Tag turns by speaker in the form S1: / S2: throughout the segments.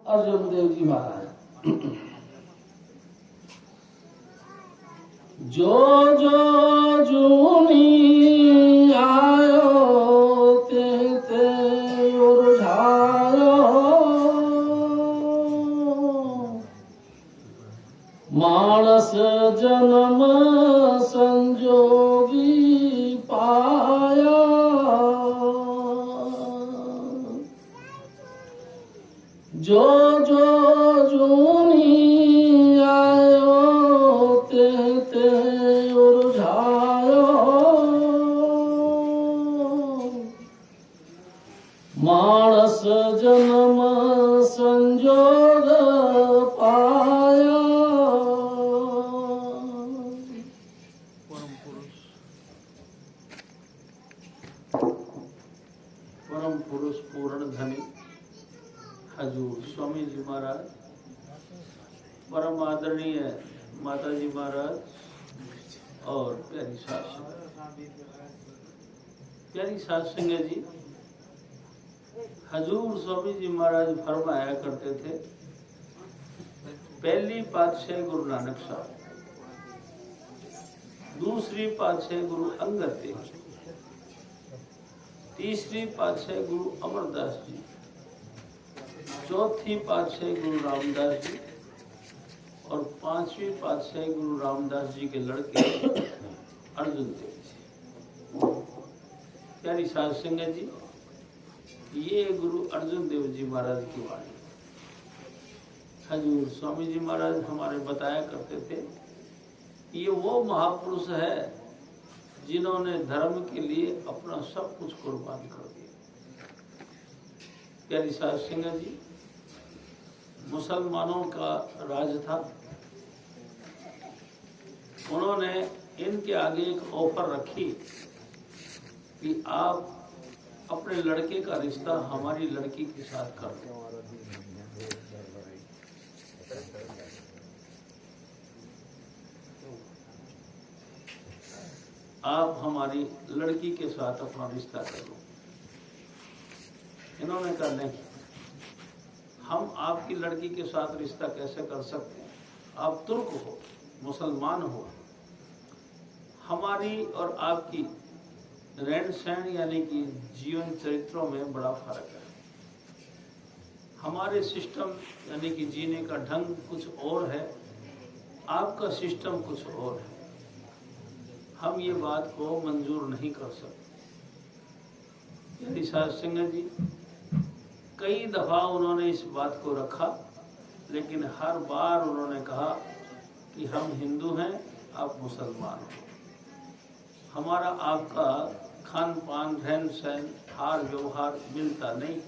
S1: अर्जुन देव जी महाराज। जो जो जूनी आयो ते ते उर्झायो, मानस जन्म संजोगी पाया, जो जो जूनी आयो ते ते उर्झायो, मानस जन्म संजोग पाया। परम पुरुष पूर्ण धनी हजूर स्वामी जी महाराज, परम आदरणीय माता जी महाराज और प्यारी सास संगत जी, हजूर स्वामी जी महाराज फरमाया करते थे, पहली पातशाही गुरु नानक साहब, दूसरी पातशाही गुरु अंगद देव जी, तीसरी पातशाही गुरु अमरदास जी, चौथी पातशाही गुरु रामदास जी और पांचवी पातशाही गुरु रामदास जी के लड़के अर्जुन देव जी। प्यारी साध संगत जी, ये गुरु अर्जुन देव जी महाराज की वाणी। हजूर स्वामी जी महाराज हमारे बताया करते थे, ये वो महापुरुष है जिन्होंने धर्म के लिए अपना सब कुछ कुर्बान कर दिया। प्यारी साध संगत जी, मुसलमानों का राज था, उन्होंने इनके आगे एक ऑफर रखी कि आप अपने लड़के का रिश्ता हमारी लड़की के साथ कर दो। आप हमारी लड़की के साथ अपना रिश्ता कर लो। इन्होंने कहा नहीं, हम आपकी लड़की के साथ रिश्ता कैसे कर सकते हैं, आप तुर्क हो, मुसलमान हो, हमारी और आपकी रहन सहन यानी कि जीवन चरित्रों में बड़ा फर्क है। हमारे सिस्टम यानी कि जीने का ढंग कुछ और है, आपका सिस्टम कुछ और है, हम ये बात को मंजूर नहीं कर सकते। यदि साध संगत जी, कई दफा उन्होंने इस बात को रखा, लेकिन हर बार उन्होंने कहा कि हम हिंदू हैं, आप मुसलमान हो, हमारा आपका खान पान रहन सहन हार व्यवहार मिलता नहीं,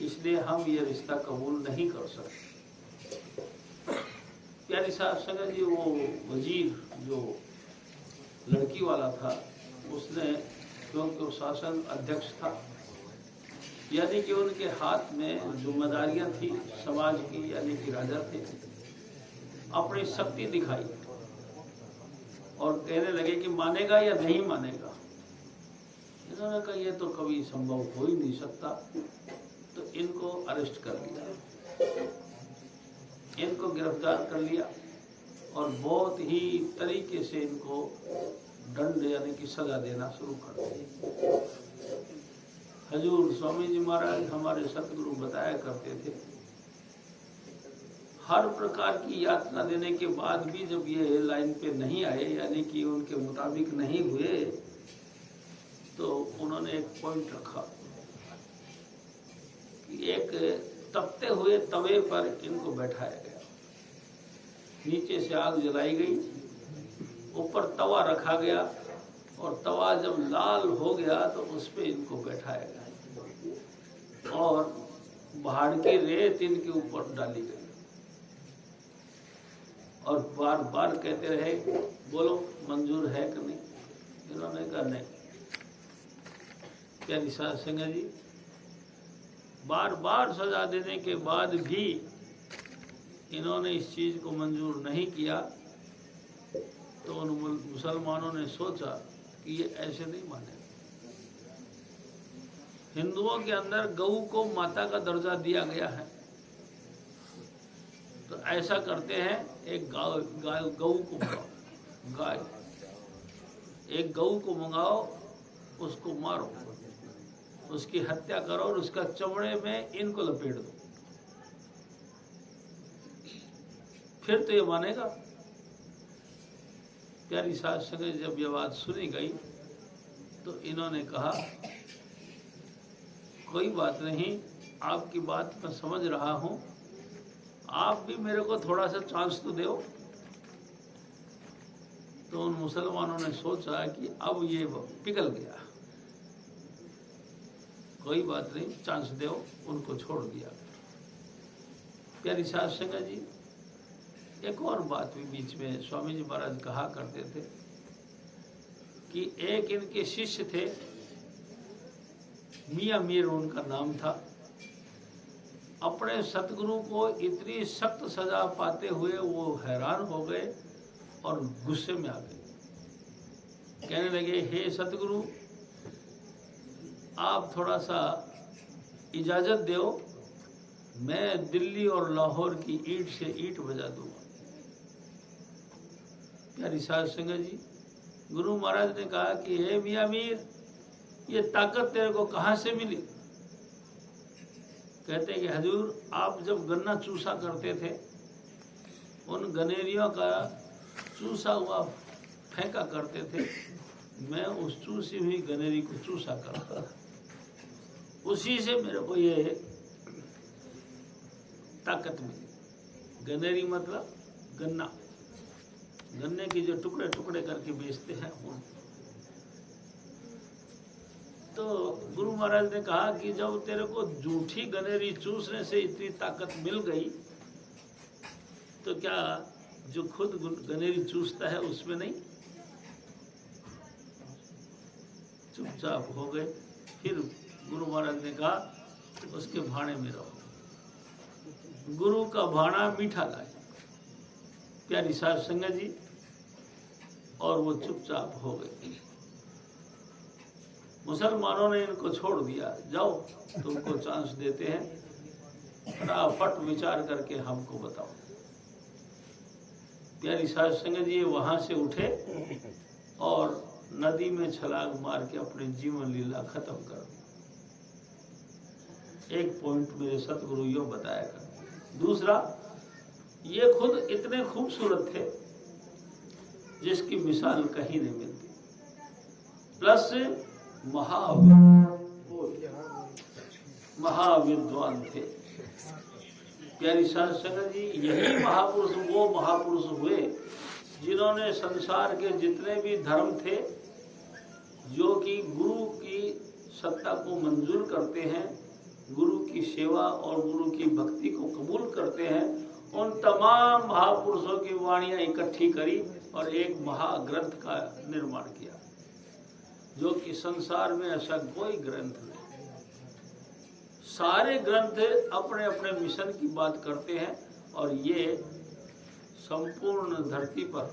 S1: इसलिए हम ये रिश्ता कबूल नहीं कर सकते। प्यारी साहब संगत जी, वो वजीर जो लड़की वाला था, उसने क्योंकि वो शासन अध्यक्ष था, यानी कि उनके हाथ में जिम्मेदारियां थी समाज की, यानी कि राजा थे, अपनी शक्ति दिखाई और कहने लगे कि मानेगा या नहीं मानेगा। इन्होंने कहा ये तो कभी संभव हो ही नहीं सकता, तो इनको अरेस्ट कर लिया, इनको गिरफ्तार कर लिया और बहुत ही तरीके से इनको दंड यानी कि सजा देना शुरू कर दिया। हजूर स्वामी जी महाराज हमारे सतगुरु बताया करते थे, हर प्रकार की यातना देने के बाद भी जब ये लाइन पे नहीं आए, यानी कि उनके मुताबिक नहीं हुए, तो उन्होंने एक पॉइंट रखा कि एक तपते हुए तवे पर इनको बैठाया गया, नीचे से आग जलाई गई, ऊपर तवा रखा गया और तवा जब लाल हो गया तो उस पे इनको बैठाया गया और पहाड़ की रेत इनके ऊपर डाली गई और बार बार कहते रहे, बोलो मंजूर है कि नहीं। इन्होंने कहा नहीं। प्यारी साध संगत जी, बार बार सजा देने के बाद भी इन्होंने इस चीज को मंजूर नहीं किया, तो उन मुसलमानों ने सोचा कि ये ऐसे नहीं माने। हिंदुओं के अंदर गऊ को माता का दर्जा दिया गया है, ऐसा करते हैं, एक गऊ को मंगाओ, गाय, एक गऊ को मंगाओ, उसको मारो, उसकी हत्या करो और उसका चमड़े में इनको लपेट दो, फिर तो ये मानेगा। प्यारी सास संगत जब ये बात सुनी गई तो इन्होंने कहा कोई बात नहीं, आपकी बात मैं समझ रहा हूं, आप भी मेरे को थोड़ा सा चांस तो दो। तो उन मुसलमानों ने सोचा कि अब ये पिघल गया, कोई बात नहीं, चांस दो, उनको छोड़ दिया। प्यारी सास संगत जी, एक और बात भी बीच में स्वामी जी महाराज कहा करते थे कि एक इनके शिष्य थे, मियां मीर उनका नाम था। अपने सतगुरु को इतनी सख्त सजा पाते हुए वो हैरान हो गए और गुस्से में आ गए। कहने लगे, हे सतगुरु, आप थोड़ा सा इजाजत दो, मैं दिल्ली और लाहौर की ईंट से ईंट बजा दूंगा। प्यारी साध संगत जी, गुरु महाराज ने कहा कि हे मियां मीर, ये ताकत तेरे को कहां से मिली? कहते कि हजूर, आप जब गन्ना चूसा करते थे, उन गनेरियों का चूसा हुआ फेंका करते थे, मैं उस चूसी हुई गनेरी को चूसा करता था, उसी से मेरे को ये ताकत मिली। गनेरी मतलब गन्ना, गन्ने की जो टुकड़े टुकड़े करके बेचते हैं वो। तो गुरु महाराज ने कहा कि जब तेरे को झूठी गनेरी चूसने से इतनी ताकत मिल गई, तो क्या जो खुद गनेरी चूसता है उसमें नहीं? चुपचाप हो गए। फिर गुरु महाराज ने कहा, उसके भाणे में रहो। गुरु का भाणा मीठा लाए, प्यारी साध संगत जी, और वो चुपचाप हो गए। मुसलमानों ने इनको छोड़ दिया, जाओ तुमको चांस देते हैं, फटाफट विचार करके हमको बताओ। प्यारी साध संगत जी वहां से उठे और नदी में छलांग मार के अपने जीवन लीला खत्म कर दी। एक पॉइंट मेरे सतगुरु यो बताया कर। दूसरा, ये खुद इतने खूबसूरत थे जिसकी मिसाल कहीं नहीं मिलती, प्लस महाविद्वान थे। प्यारी साध संगत जी, यही महापुरुष वो महापुरुष हुए जिन्होंने संसार के जितने भी धर्म थे, जो कि गुरु की सत्ता को मंजूर करते हैं, गुरु की सेवा और गुरु की भक्ति को कबूल करते हैं, उन तमाम महापुरुषों की वाणियां इकट्ठी करी और एक महाग्रंथ का निर्माण किया, जो कि संसार में ऐसा कोई ग्रंथ नहीं। सारे ग्रंथ अपने अपने मिशन की बात करते हैं, और ये संपूर्ण धरती पर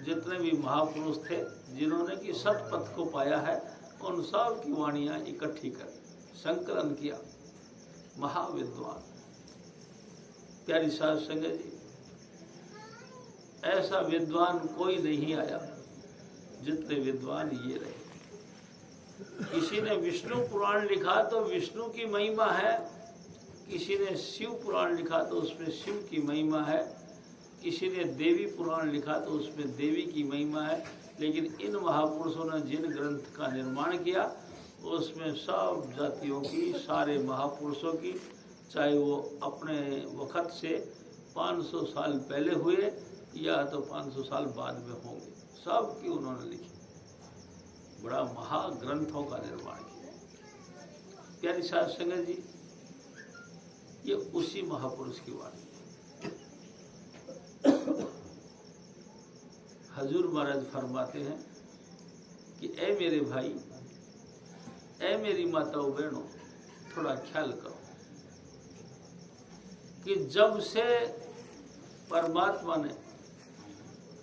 S1: जितने भी महापुरुष थे जिन्होंने कि सतपथ को पाया है, उन सब की वाणियां इकट्ठी कर संकलन किया। महाविद्वान। प्यारी साध संगत जी, ऐसा विद्वान कोई नहीं आया जितने विद्वान ये रहे। किसी ने विष्णु पुराण लिखा तो विष्णु की महिमा है, किसी ने शिव पुराण लिखा तो उसमें शिव की महिमा है, किसी ने देवी पुराण लिखा तो उसमें देवी की महिमा है। लेकिन इन महापुरुषों ने जिन ग्रंथ का निर्माण किया उसमें सब जातियों की, सारे महापुरुषों की, चाहे वो अपने वक्त से 500 साल पहले हुए या तो 500 साल बाद में होंगे, सब की उन्होंने लिखी, बड़ा महाग्रंथों का निर्माण किया। प्यारी साध संगत जी, ये उसी महापुरुष की वाणी। हजूर महाराज फरमाते हैं कि ए मेरे भाई, ए मेरी माताओं बहनों, थोड़ा ख्याल करो कि जब से परमात्मा ने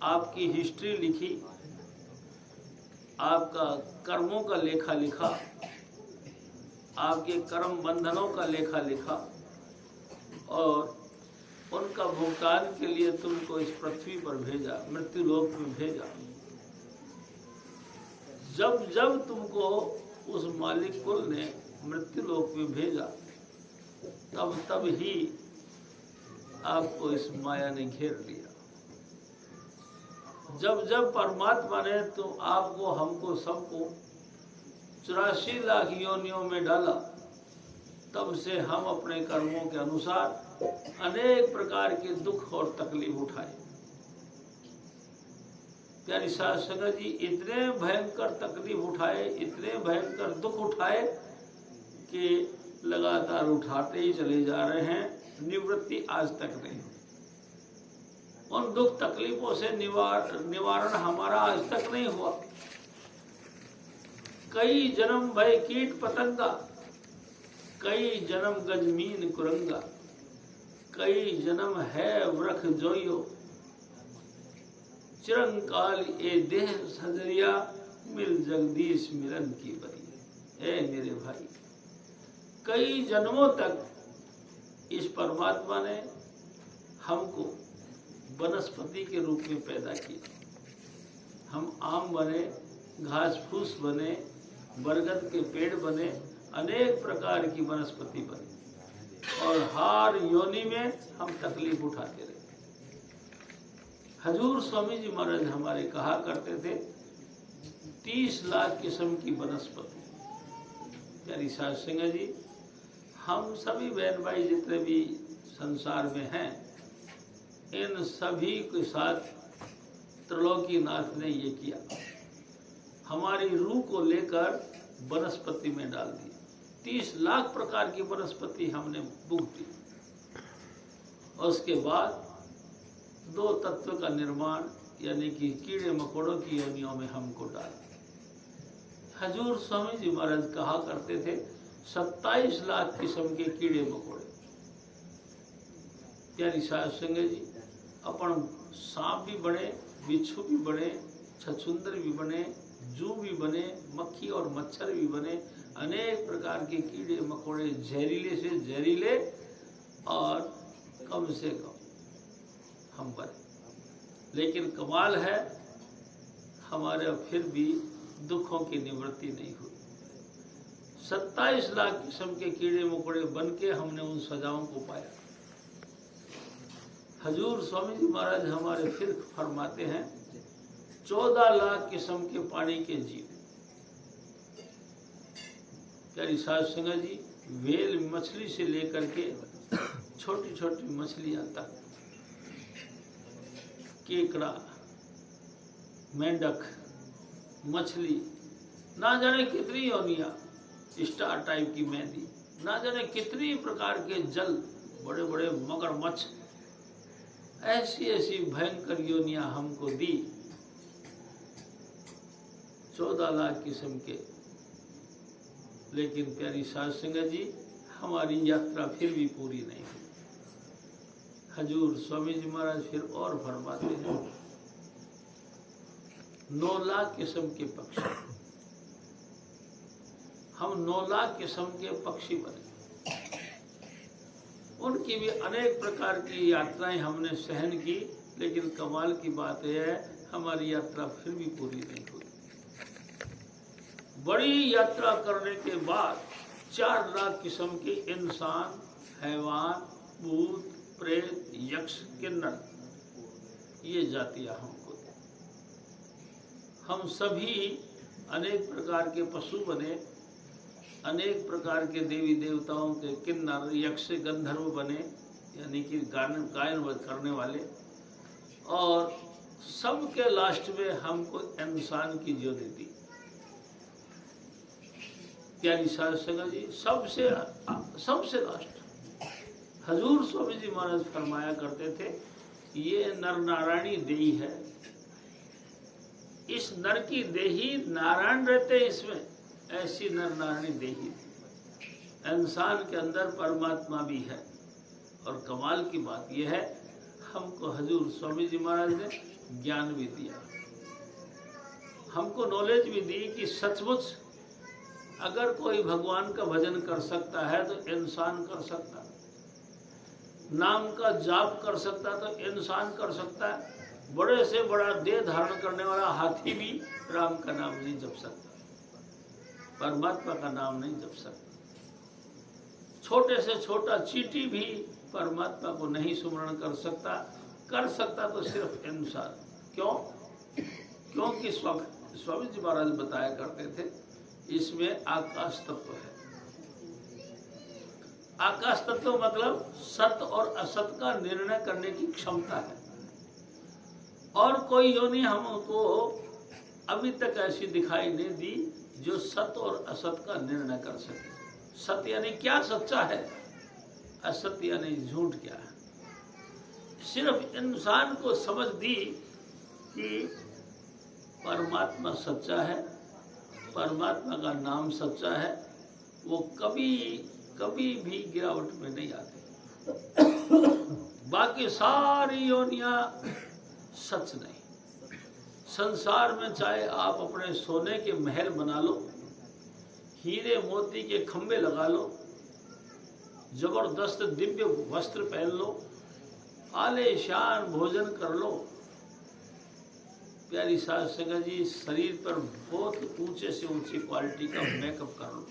S1: आपकी हिस्ट्री लिखी, आपका कर्मों का लेखा लिखा, आपके कर्म बंधनों का लेखा लिखा, और उन उनका भुगतान के लिए तुमको इस पृथ्वी पर भेजा, मृत्यु लोक में भेजा। जब जब तुमको उस मालिक कुल ने मृत्यु लोक में भेजा, तब तब ही आपको इस माया ने घेर लिया। जब जब परमात्मा ने तो आपको, हमको, सबको 84 लाख योनियों में डाला, तब से हम अपने कर्मों के अनुसार अनेक प्रकार के दुख और तकलीफ उठाए। प्यारी साध संगत जी, इतने भयंकर तकलीफ उठाए, इतने भयंकर दुख उठाए कि लगातार उठाते ही चले जा रहे हैं, निवृत्ति आज तक नहीं। उन दुख तकलीफों से निवारण हमारा आज तक नहीं हुआ। कई जन्म भय कीट पतंगा, कई जन्म गजमीन कुरंगा, कई जन्म है वृख जोयो, चिरंकाल ए देह सजरिया, मिल जगदीश मिलन की बरी। ए मेरे भाई, कई जन्मों तक इस परमात्मा ने हमको वनस्पति के रूप में पैदा किया। हम आम बने, घास फूस बने, बरगद के पेड़ बने, अनेक प्रकार की वनस्पति बनी, और हर योनि में हम तकलीफ उठाते रहे। हजूर स्वामी जी महाराज हमारे कहा करते थे, 30 लाख किस्म की वनस्पति। प्यारी साध संगत जी, हम सभी बहन भाई जितने भी संसार में हैं, इन सभी के साथ त्रिलोकीनाथ ने ये किया, हमारी रूह को लेकर वनस्पति में डाल दी। 30 लाख प्रकार की वनस्पति हमने बुक दी। और उसके बाद 2 तत्व का निर्माण, यानी कि कीड़े मकोड़ों की योनियों में हमको डाल दिया। हजूर स्वामी जी महाराज कहा करते थे, 27 लाख किस्म के कीड़े मकोड़े। प्यारी साध संगत जी, अपन सांप भी बने, बिच्छू भी बने, छछुंदर भी बने, जू भी बने, मक्खी और मच्छर भी बने, अनेक प्रकार के कीड़े मकोड़े, जहरीले से जहरीले और कम से कम हम बने। लेकिन कमाल है, हमारे फिर भी दुखों की निवृत्ति नहीं हुई। 27 लाख किस्म के कीड़े मकोड़े बन के हमने उन सजाओं को पाया। हजूर स्वामी जी महाराज हमारे फिर फरमाते हैं, 14 लाख किस्म के पानी के जीव। प्यारी साध संगत जी, व्हेल मछली से लेकर के छोटी छोटी मछलियां तक, केकड़ा, मेंढक, मछली, ना जाने कितनी योनियां, स्टार टाइप की मेहंदी, ना जाने कितनी प्रकार के जल, बड़े बड़े मगरमच्छ, ऐसी ऐसी भयंकर योनियां हमको दी। 14 लाख किस्म के। लेकिन प्यारी साध संगत जी, हमारी यात्रा फिर भी पूरी नहीं हुई। हजूर स्वामी जी महाराज फिर और फरमाते हैं, 9 लाख किस्म के पक्षी। हम 9 लाख किस्म के पक्षी बने। उनकी भी अनेक प्रकार की यात्राएं हमने सहन की, लेकिन कमाल की बात यह है, हमारी यात्रा फिर भी पूरी नहीं हुई। बड़ी यात्रा करने के बाद 4 लाख किस्म के इंसान, हैवान, भूत, प्रेत, यक्ष, किन्नर, ये जातियां हमको दी। हम सभी अनेक प्रकार के पशु बने, अनेक प्रकार के देवी देवताओं के किन्नर, यक्ष, गंधर्व बने, यानी कि गायन करने वाले, और सबके लास्ट में हमको इंसान की ज्योति दी। प्यारी साध संगत जी, सबसे लास्ट हजूर स्वामी जी महाराज फरमाया करते थे, ये नर नारायणी देही है। इस नर की देही नारायण रहते इसमें, ऐसी नर नारायणी देही। इंसान के अंदर परमात्मा भी है। और कमाल की बात यह है, हमको हजूर स्वामी जी महाराज ने ज्ञान भी दिया, हमको नॉलेज भी दी कि सचमुच अगर कोई भगवान का भजन कर सकता है तो इंसान कर सकता है। नाम का जाप कर सकता तो इंसान कर सकता है। बड़े से बड़ा देह धारण करने वाला हाथी भी राम का नाम नहीं जप सकता, परमात्मा का नाम नहीं जप सकता। छोटे से छोटा चींटी भी परमात्मा को नहीं सुमरण कर सकता तो सिर्फ इंसान। क्यों? क्योंकि स्वामी जी महाराज बताया करते थे इसमें आकाश तत्व है। आकाश तत्व मतलब सत्य और असत का निर्णय करने की क्षमता है। और कोई योनि हमको अभी तक ऐसी दिखाई नहीं दी जो सत्य और असत का निर्णय कर सके। सत्य यानी क्या सच्चा है, असत्य यानी झूठ क्या है। सिर्फ इंसान को समझ दी कि परमात्मा सच्चा है, परमात्मा का नाम सच्चा है, वो कभी भी गिरावट में नहीं आते। बाकी सारी योनियां सच नहीं। संसार में चाहे आप अपने सोने के महल बना लो, हीरे मोती के खंबे लगा लो, जबरदस्त दिव्य वस्त्र पहन लो, आलीशान भोजन कर लो, प्यारी सास संगत जी शरीर पर बहुत ऊंचे से ऊंची क्वालिटी का मेकअप कर लो,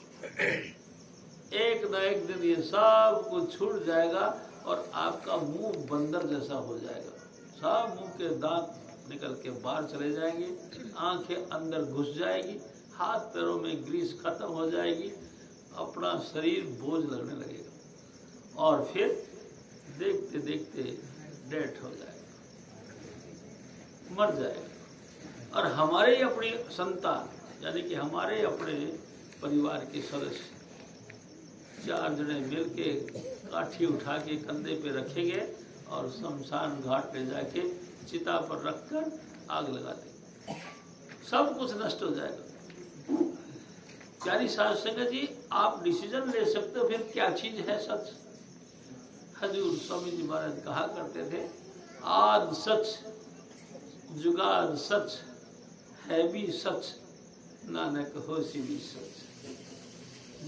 S1: एक न एक दिन ये सब कुछ छूट जाएगा और आपका मुंह बंदर जैसा हो जाएगा। सब मुंह के दांत निकल के बाहर चले जाएंगे, आंखें अंदर घुस जाएगी, हाथ पैरों में ग्रीस खत्म हो जाएगी, अपना शरीर बोझ लगने लगेगा और फिर देखते देखते डेथ हो जाएगा, मर जाएगा। और हमारे ही अपनी संतान यानी कि हमारे अपने परिवार के सदस्य 4 जने मिल के काठी उठा के कंधे पे रखेंगे और शमशान घाट ले जाके चिता पर रखकर आग लगा देंगे, सब कुछ नष्ट हो जाएगा। प्यारी साध संगत जी आप डिसीजन ले सकते हो फिर क्या चीज है सच। हजूर स्वामी जी महाराज कहा करते थे आद सच जुगाद सच है भी सच, नानक होशी भी सच।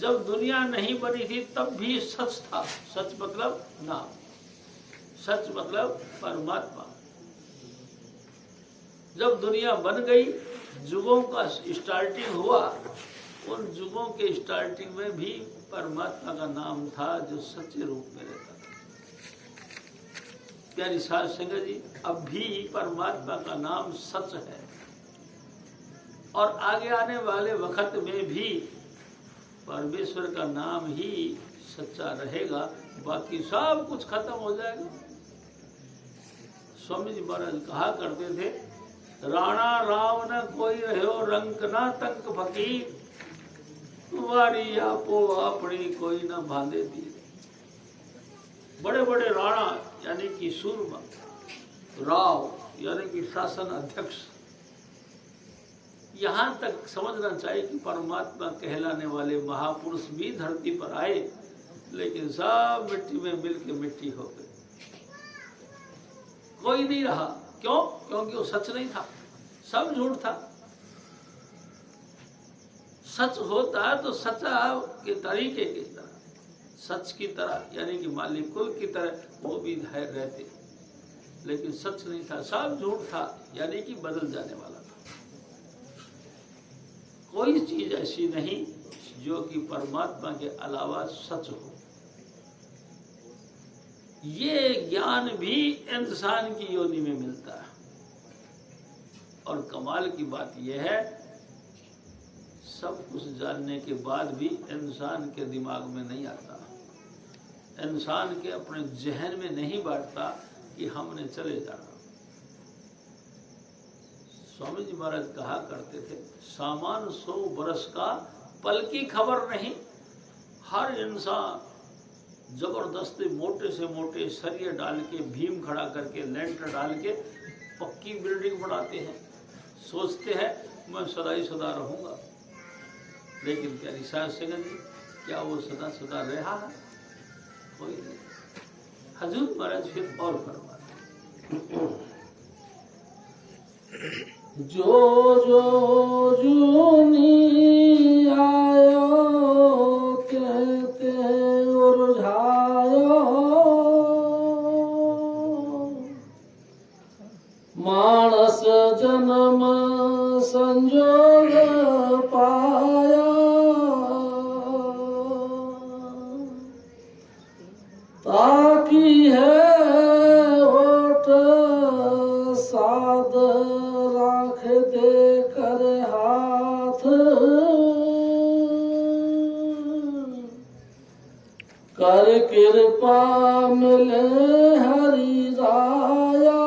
S1: जब दुनिया नहीं बनी थी तब भी सच था। सच मतलब नाम, सच मतलब परमात्मा। जब दुनिया बन गई, युगों का स्टार्टिंग हुआ, उन युगों के स्टार्टिंग में भी परमात्मा का नाम था जो सच्चे रूप में रहता था। प्यारी साध संगत जी अब भी परमात्मा का नाम सच है और आगे आने वाले वक्त में भी परमेश्वर का नाम ही सच्चा रहेगा, बाकी सब कुछ खत्म हो जाएगा। स्वामी जी महाराज कहा करते थे राणा राव न कोई रहो रंक ना तंक फकीर, तुम्हारी आपो अपनी कोई न बांधे दी। बड़े बड़े राणा यानी कि सूरमा, राव यानी कि शासन अध्यक्ष, यहाँ तक समझना चाहिए कि परमात्मा कहलाने वाले महापुरुष भी धरती पर आए लेकिन सब मिट्टी में मिल के मिट्टी हो गए, कोई नहीं रहा। क्यों? क्योंकि वो सच नहीं था, सब झूठ था। सच होता तो सच्चा के तरीके की तरह, सच की तरह यानी कि मालिकुल की तरह वो भी रहते, लेकिन सच नहीं था, सब झूठ था यानी कि बदल जाने वाला था। कोई चीज ऐसी नहीं जो कि परमात्मा के अलावा सच हो। ये ज्ञान भी इंसान की योनि में मिलता है और कमाल की बात यह है सब कुछ जानने के बाद भी इंसान के दिमाग में नहीं आता, इंसान के अपने जहन में नहीं बैठता कि हमने चले जाना। स्वामी जी महाराज कहा करते थे सामान 100 बरस का पल की खबर नहीं। हर इंसान जबरदस्ती मोटे से मोटे सरिये डाल के, भीम खड़ा करके, लेंटर डाल के पक्की बिल्डिंग बनाते हैं, सोचते हैं मैं सदा ही सदा रहूंगा। लेकिन प्यारी साध संगत जी क्या वो सदा सदा रहा है? कोई नहीं। हजूर महाराज फिर और फरमाते जो जो जूनी आयो कहते उलझायो
S2: मानस जन्म संजोग पाया, ताकी है ओट साध राख दे कर हाथ, कर कृपा मिले हरि राया।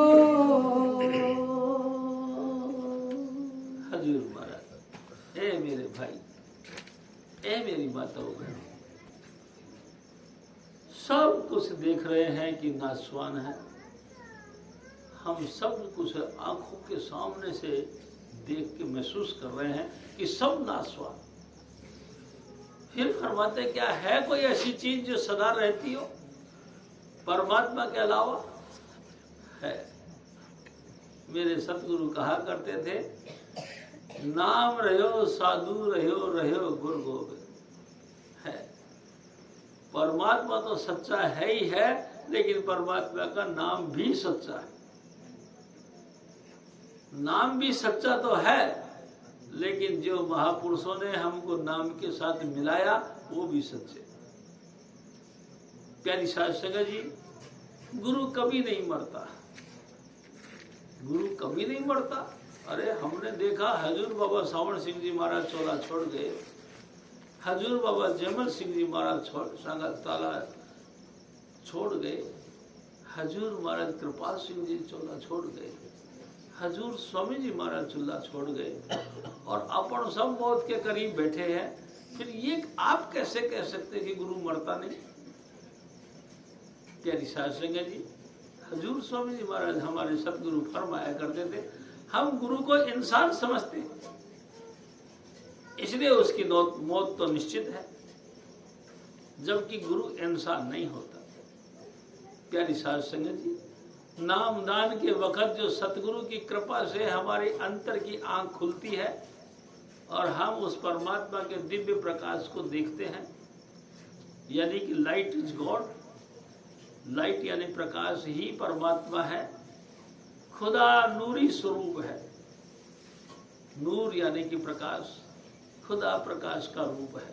S1: हजूर महाराज, ए मेरे भाई, ए मेरी माताओं बहनों, सब कुछ देख रहे हैं कि नासवान है। हम सब कुछ आंखों के सामने से देख के महसूस कर रहे हैं कि सब नासवान। फिर फरमाते क्या है कोई ऐसी चीज जो सदा रहती हो परमात्मा के अलावा? है। मेरे सतगुरु कहा करते थे, नाम रहो साधु रहो रहो गुरु गोविंद। है, परमात्मा तो सच्चा है ही है, लेकिन परमात्मा का नाम भी सच्चा है। नाम भी सच्चा तो है, लेकिन जो महापुरुषों ने हमको नाम के साथ मिलाया वो भी सच्चे। प्यारी साध संगत जी, गुरु कभी नहीं मरता, गुरु कभी नहीं मरता। अरे हमने देखा हजूर बाबा सावण सिंह जी महाराज चोला छोड़ गए, हजूर बाबा जमल सिंह जी महाराज ताला छोड़ गए, हजूर महाराज कृपाल सिंह जी चोला छोड़ गए, हजूर स्वामी जी महाराज चूल्हा छोड़ गए, और अपन सब मौत के करीब बैठे हैं। फिर ये आप कैसे कह सकते कि गुरु मरता नहीं? प्यारी साध संगत जी, हजूर स्वामी जी महाराज हमारे सतगुरु फरमाया करते थे, हम गुरु को इंसान समझते हैं, इसलिए उसकी मौत तो निश्चित है, जबकि गुरु इंसान नहीं होता। प्यारी साध संगत जी, नाम दान के वक्त जो सतगुरु की कृपा से हमारे अंतर की आंख खुलती है और हम उस परमात्मा के दिव्य प्रकाश को देखते हैं, यानी कि लाइट इज गॉड। लाइट यानी प्रकाश ही परमात्मा है, खुदा नूरी स्वरूप है। नूर यानी कि प्रकाश, खुदा प्रकाश का रूप है।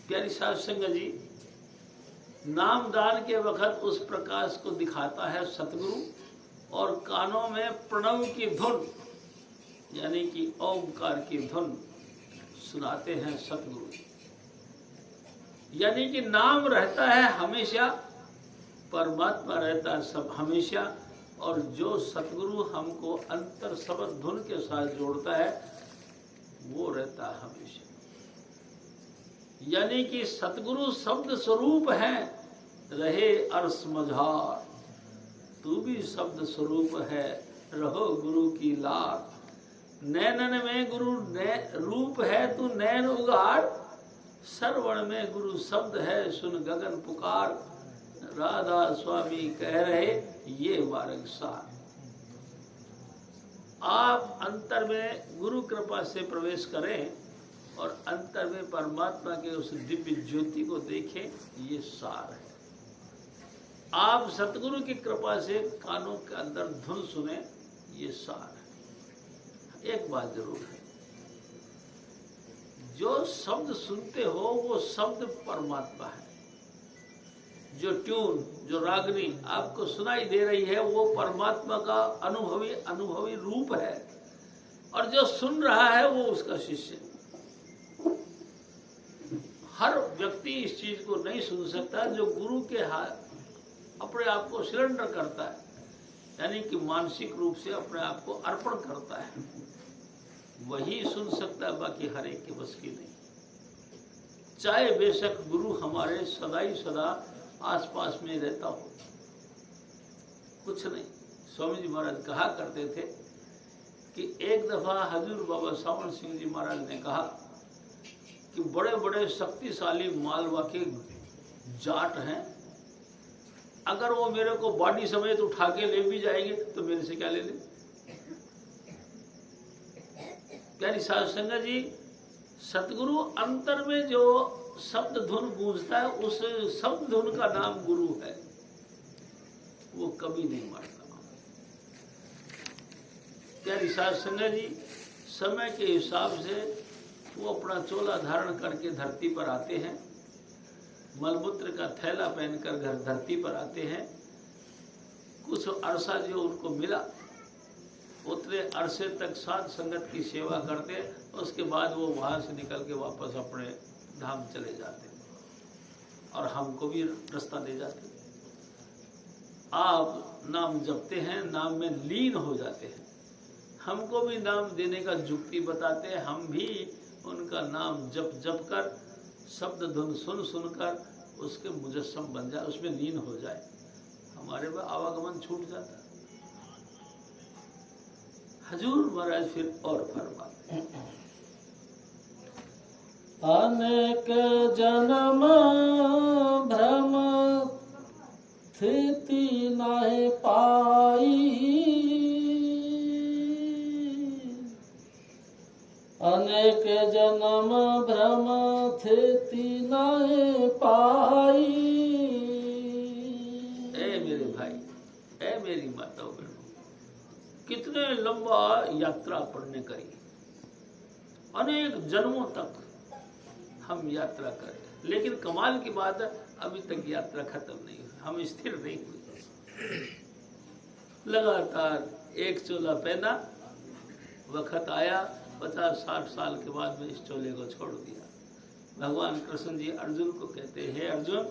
S1: प्यारी साध संगत जी, नाम दान के वक्त उस प्रकाश को दिखाता है सतगुरु, और कानों में प्रणव की धुन यानी कि ओंकार की धुन सुनाते हैं सतगुरु। यानी कि नाम रहता है हमेशा, परमात्मा रहता है सब हमेशा, और जो सतगुरु हमको अंतर शब्द धुन के साथ जोड़ता है वो रहता है हमेशा। यानी कि सतगुरु शब्द स्वरूप है, रहे अर्श मझार, तू भी शब्द स्वरूप है, रहो गुरु की लार। नैनन में गुरु रूप है, तू नैन उगाड़, सरवण में गुरु शब्द है, सुन गगन पुकार। राधा स्वामी कह रहे ये मार्ग सार। आप अंतर में गुरु कृपा से प्रवेश करें और अंतर में परमात्मा के उस दिव्य ज्योति को देखें, ये सार है। आप सतगुरु की कृपा से कानों के अंदर धुन सुने, ये सार है। एक बात जरूर है, जो शब्द सुनते हो वो शब्द परमात्मा है। जो ट्यून, जो रागनी आपको सुनाई दे रही है वो परमात्मा का अनुभवी रूप है, और जो सुन रहा है वो उसका शिष्य। हर व्यक्ति इस चीज को नहीं सुन सकता जो गुरु के हाथ अपने आप को सिलेंडर करता है, यानी कि मानसिक रूप से अपने आप को अर्पण करता है, वही सुन सकता है, बाकी हर एक के बस की नहीं। चाहे बेशक गुरु हमारे सदा ही सदा आसपास में रहता हो, कुछ नहीं। स्वामी जी महाराज कहा करते थे कि एक दफा हजूर बाबा सावण सिंह जी महाराज ने कहा कि बड़े बड़े शक्तिशाली मालवा के जाट हैं, अगर वो मेरे को बॉडी समेत उठा के ले भी जाएंगे तो मेरे से क्या ले ले। प्यारी साध संगत जी, सतगुरु अंतर में जो शब्द धुन गूंजता है उस शब्द धुन का नाम गुरु है, वो कभी नहीं मरता। प्यारी साध संगत जी, समय के हिसाब से वो अपना चोला धारण करके धरती पर आते हैं, मलमूत्र का थैला पहनकर घर धरती पर आते हैं। कुछ अरसा जो उनको मिला उतने अरसे तक साध संगत की सेवा करते, उसके बाद वो वहां से निकल के वापस अपने धाम चले जाते और हमको भी रास्ता दे जाते। आप नाम जपते हैं, नाम में लीन हो जाते हैं, हमको भी नाम देने का जुक्ति बताते हैं, हम भी उनका नाम जप जप कर शब्द धुन सुन सुनकर उसके मुजस्सम बन जाए, उसमें लीन हो जाए, हमारे में आवागमन छूट जाता है। हजूर महाराज फिर और फरमाते,
S2: अनेक जन्म भ्रम स्थिति नहीं पाई, अनेक जन्म भ्रम स्थिति नहीं पाई।
S1: ए मेरे भाई, ए मेरी माताओं बहनों, कितने लंबा यात्रा पढ़ने करी, अनेक जन्मों तक हम यात्रा करें, लेकिन कमाल की बात है अभी तक यात्रा खत्म नहीं हुई, हम स्थिर नहीं हुए। लगातार एक चोला पहना, वक्त आया 50-60 साल के बाद में इस चोले को छोड़ दिया। भगवान कृष्ण जी अर्जुन को कहते हैं, हे अर्जुन,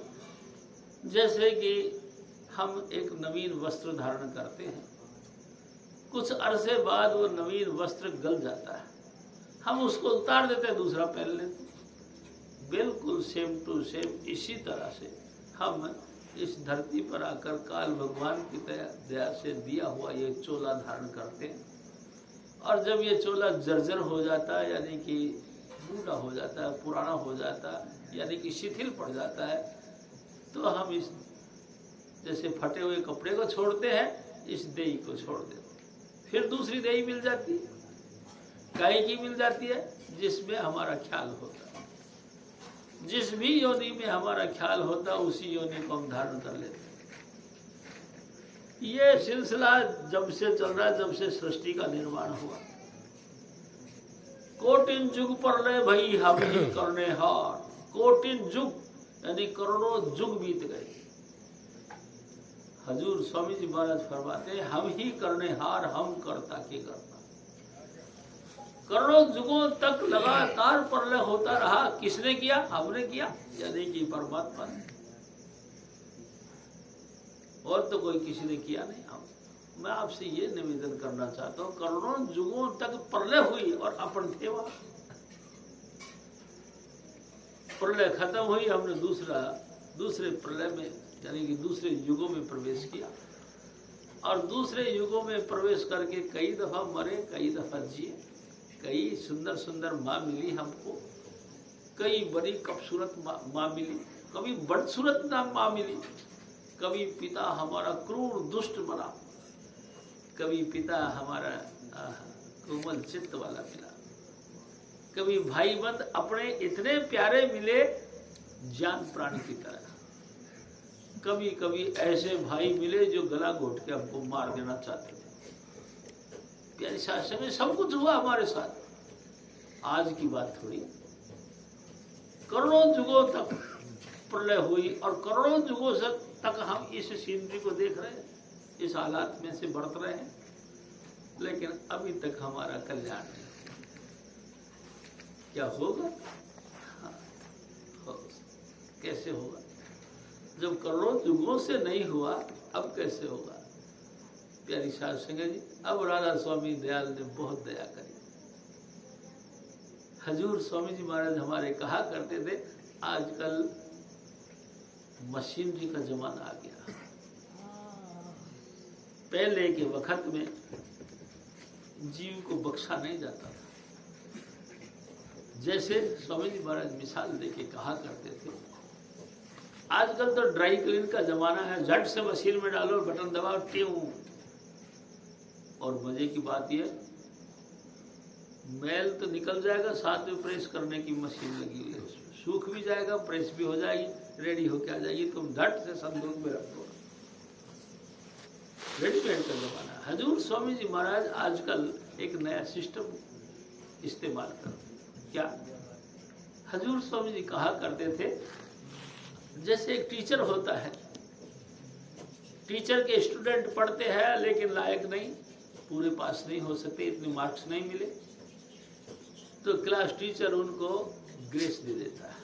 S1: जैसे कि हम एक नवीन वस्त्र धारण करते हैं, कुछ अरसे बाद वो नवीन वस्त्र गल जाता है, हम उसको उतार देते हैं, दूसरा पहन लेते। बिल्कुल सेम टू सेम इसी तरह से हम इस धरती पर आकर काल भगवान की दया से दिया हुआ ये चोला धारण करते हैं, और जब ये चोला जर्जर हो जाता है, यानी कि बूढ़ा हो जाता है, पुराना हो जाता है, यानी कि शिथिल पड़ जाता है, तो हम इस जैसे फटे हुए कपड़े को छोड़ते हैं, इस देही को छोड़ देते, फिर दूसरी देही मिल जाती है। गाय की मिल जाती है जिसमें हमारा ख्याल होता है, जिस भी योनि में हमारा ख्याल होता है उसी योनि को हम धारण कर लेते हैं। ये सिलसिला जब से चल रहा है, जब से सृष्टि का निर्माण हुआ। कोटिन जुग पर ले भई हम ही करने हार, कोटिन जुग यानी करोड़ों जुग बीत गए। हजूर स्वामी जी महाराज फरमाते हैं, हम ही करने हार, हम करता के करता। करोड़ों जुगों तक लगातार प्रलय होता रहा, किसने किया? हमने किया, यानी कि परमात्मा ने, और तो कोई किसी ने किया नहीं। हम मैं आपसे ये निवेदन करना चाहता हूँ, करोड़ों जुगों तक प्रलय हुई और अपन थे वहां। प्रलय खत्म हुई, हमने दूसरे प्रलय में यानी कि दूसरे युगों में प्रवेश किया, और दूसरे युगों में प्रवेश करके कई दफा मरे, कई दफा जिए, कई सुंदर सुंदर माँ मिली हमको, कई बड़ी खूबसूरत माँ मिली, कभी बदसूरत माँ मिली, कभी पिता हमारा क्रूर दुष्ट बना, कभी पिता हमारा कोमल चित्त वाला मिला, कभी भाई बंद अपने इतने प्यारे मिले जान प्राण की तरह, कभी कभी ऐसे भाई मिले जो गला घोट के हमको मार देना चाहते थे। प्यारी शास्त्र में सब कुछ हुआ हमारे साथ, आज की बात थोड़ी। करोड़ों जुगों तक प्रलय हुई और करोड़ों जुगों तक हम इस सीनरी को देख रहे हैं, इस हालात में से बढ़त रहे हैं, लेकिन अभी तक हमारा कल्याण नहीं। क्या होगा? कैसे होगा? जब करोड़ों युगों से नहीं हुआ, अब कैसे होगा? प्यारी साध संगत जी, अब राधा स्वामी दयाल ने बहुत दया करी। हजूर स्वामी जी महाराज हमारे कहा करते थे, आजकल मशीनरी का जमाना आ गया, पहले के वक्त में जीव को बख्शा नहीं जाता था। जैसे स्वामी जी महाराज मिसाल देके कहा करते थे, आजकल तो ड्राई क्लीन का जमाना है, झट से मशीन में डालो, बटन दबाओ, ट्यूं, और मजे की बात यह मैल तो निकल जाएगा, साथ में प्रेस करने की मशीन लगी हुई है, उसमें सूख भी जाएगा, प्रेस भी हो जाएगी, रेडी होके आ जाएगी, तुम झट से संदूक में रख दो। रेडीमेड का जमाना। हजूर स्वामी जी महाराज आजकल एक नया सिस्टम इस्तेमाल करो। क्या? हजूर स्वामी जी कहा करते थे, जैसे एक टीचर होता है, टीचर के स्टूडेंट पढ़ते हैं लेकिन लायक नहीं, पूरे पास नहीं हो सकते, इतने मार्क्स नहीं मिले, तो क्लास टीचर उनको ग्रेस दे देता है,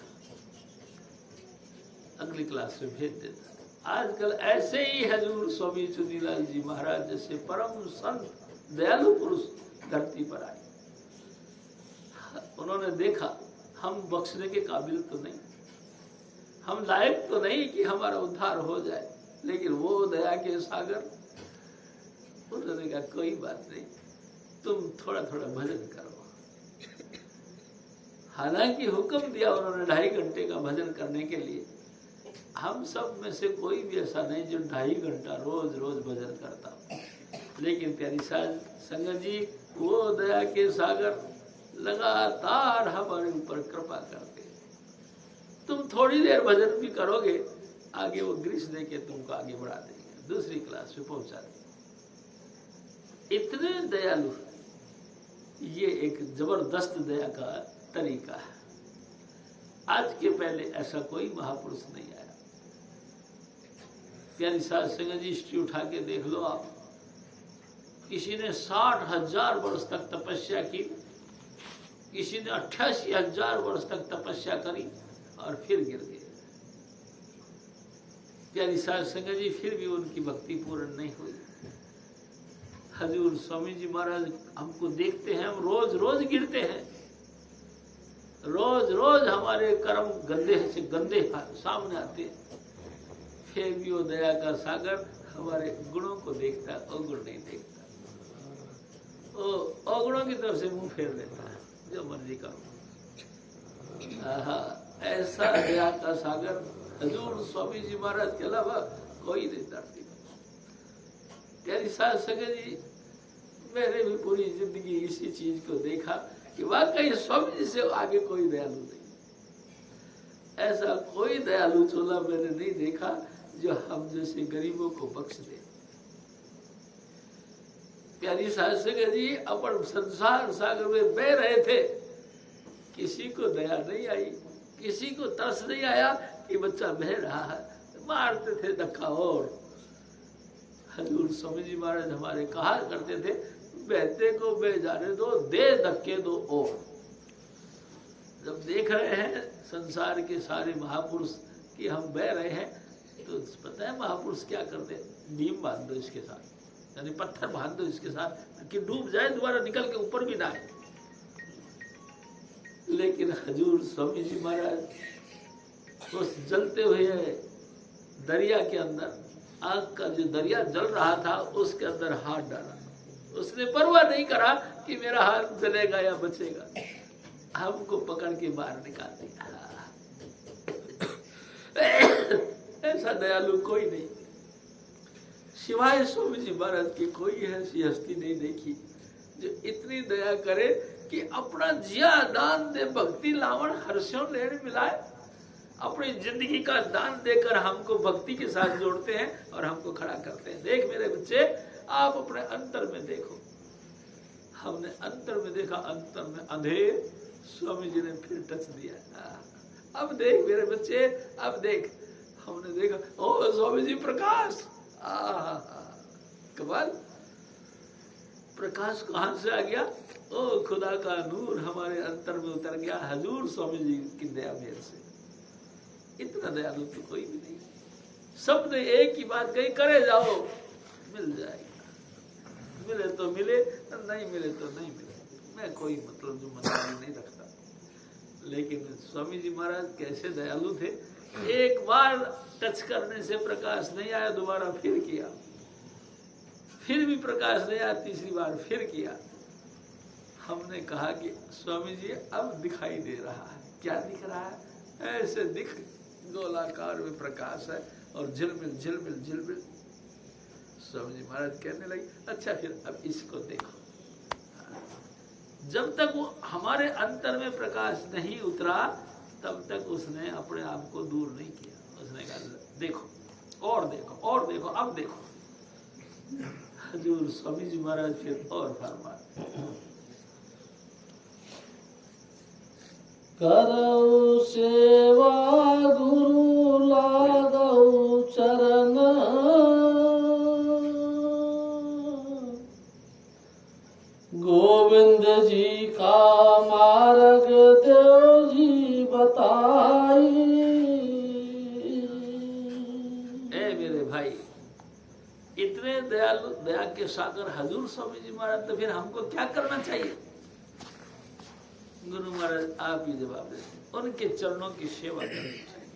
S1: अगली क्लास में भेज देता है। आजकल ऐसे ही हजूर स्वामी चुनीलाल जी महाराज जैसे परम संत दयालु पुरुष धरती पर आए। उन्होंने देखा हम बख्शने के काबिल तो नहीं, हम लायक तो नहीं कि हमारा उद्धार हो जाए, लेकिन वो दया के सागर, उन्होंने कहा कोई बात नहीं, तुम थोड़ा थोड़ा भजन करो। हालांकि हुक्म दिया उन्होंने 2.5 घंटे का भजन करने के लिए। हम सब में से कोई भी ऐसा नहीं जो 2.5 घंटा रोज रोज भजन करता, लेकिन प्यारी साध संगत जी वो दया के सागर लगातार हमारे ऊपर कृपा करते। तुम थोड़ी देर भजन भी करोगे, आगे वो ग्रीस देके तुमको आगे बढ़ा देंगे, दूसरी क्लास में पहुंचा देंगे। इतने दयालु, ये एक जबरदस्त दया का तरीका है। आज के पहले ऐसा कोई महापुरुष नहीं आया। प्यारी साध संगत जी हिस्ट्री उठा के देख लो आप, किसी ने 60,000 वर्ष तक तपस्या की, किसी ने 88,000 वर्ष तक तपस्या करी और फिर गिर गए। प्यारी साध संगत जी फिर भी उनकी भक्ति पूर्ण नहीं हुई। हजूर स्वामी जी महाराज हमको देखते हैं, हम रोज रोज गिरते हैं, रोज रोज हमारे कर्म गंदे से गंदे सामने आते हैं, फिर भी वो दया का सागर हमारे गुणों को देखता है, अवगुण नहीं देखता। वो अवगुणों की तरफ से मुंह फेर देता है, जो मर्जी करो। ऐसा दया का सागर हजूर स्वामी जी महाराज के अलावा कोई नहीं धरती पर। प्यारी साध संगत जी, मैंने भी पूरी जिंदगी इसी चीज को देखा कि वाकई स्वामी जी से आगे कोई दयालु नहीं। ऐसा कोई दयालु चोला मैंने नहीं देखा जो हम जैसे गरीबों को बख्श दे। प्यारी साध संगत जी अपन संसार सागर में बह रहे थे, किसी को दया नहीं आई, किसी को तरस नहीं आया कि बच्चा बह रहा है, मारते थे धक्का। और हजूर स्वामी जी महाराज हमारे कहा करते थे, बहते को बह जाने दो, दे धक्के दो। और जब देख रहे हैं संसार के सारे महापुरुष कि हम बह रहे हैं, तो पता है महापुरुष क्या करते हैं? नीम बांध दो इसके साथ, यानी पत्थर बांध दो इसके साथ कि डूब जाए, दोबारा निकल के ऊपर भी ना आए। लेकिन हजूर स्वामी जी महाराज उस जलते हुए दरिया के अंदर, आग का जो दरिया जल रहा था उसके अंदर हाथ डाला, उसने परवाह नहीं करा कि मेरा हाथ जलेगा या बचेगा, हमको पकड़ के बाहर निकाल दिया। ऐसा दयालु कोई नहीं, सिवाय स्वामी जी महाराज की कोई ऐसी हस्ती नहीं देखी जो इतनी दया करे कि अपना जिया दान दे भक्ति लावण हर्षों लेने मिलाए, अपनी जिंदगी का दान देकर हमको भक्ति के साथ जोड़ते हैं और हमको खड़ा करते हैं। देख मेरे बच्चे, आप अपने अंतर में देखो। हमने अंतर में देखा, अंतर में अंधेर स्वामी जी ने फिर टच दिया। अब देख मेरे बच्चे, अब देख, हमने देखा ओ स्वामी जी प्रकाश, कमाल, प्रकाश कहां से आ गया? ओ खुदा का नूर हमारे अंतर में उतर गया हजूर स्वामी जी की दया मेर से। इतना दयालु तो कोई भी नहीं। सबने एक ही बात कही, करे जाओ मिल जाएगा, मिले तो मिले, नहीं मिले तो नहीं मिले। मैं कोई मतलब जो मतलब नहीं रखता, लेकिन स्वामी जी महाराज कैसे दयालु थे। एक बार टच करने से प्रकाश नहीं आया, दोबारा फिर किया, फिर भी प्रकाश नहीं आया, तीसरी बार फिर किया। हमने कहा कि स्वामी जी अब दिखाई दे रहा है। क्या दिख रहा है? ऐसे दिख गोलाकार में प्रकाश है और झिलमिल झिलमिल झिलमिल। स्वामी जी महाराज कहने लगे, अच्छा फिर अब इसको देखो। जब तक वो हमारे अंतर में प्रकाश नहीं उतरा, तब तक उसने अपने आप को दूर नहीं किया। उसने कहा देखो और देखो और देखो, अब देखो। हजूर स्वामी जी महाराज फिर और फरमा,
S2: करऊ सेवा गुरु लागऊ चरण, गोविंद जी का मार्ग देव जी बताई।
S1: ए मेरे भाई, इतने दयालु दया के सागर हजूर स्वामी जी महाराज, तो फिर हमको क्या करना चाहिए? गुरु महाराज आप ही जवाब देते, उनके चरणों की सेवा करनी चाहिए।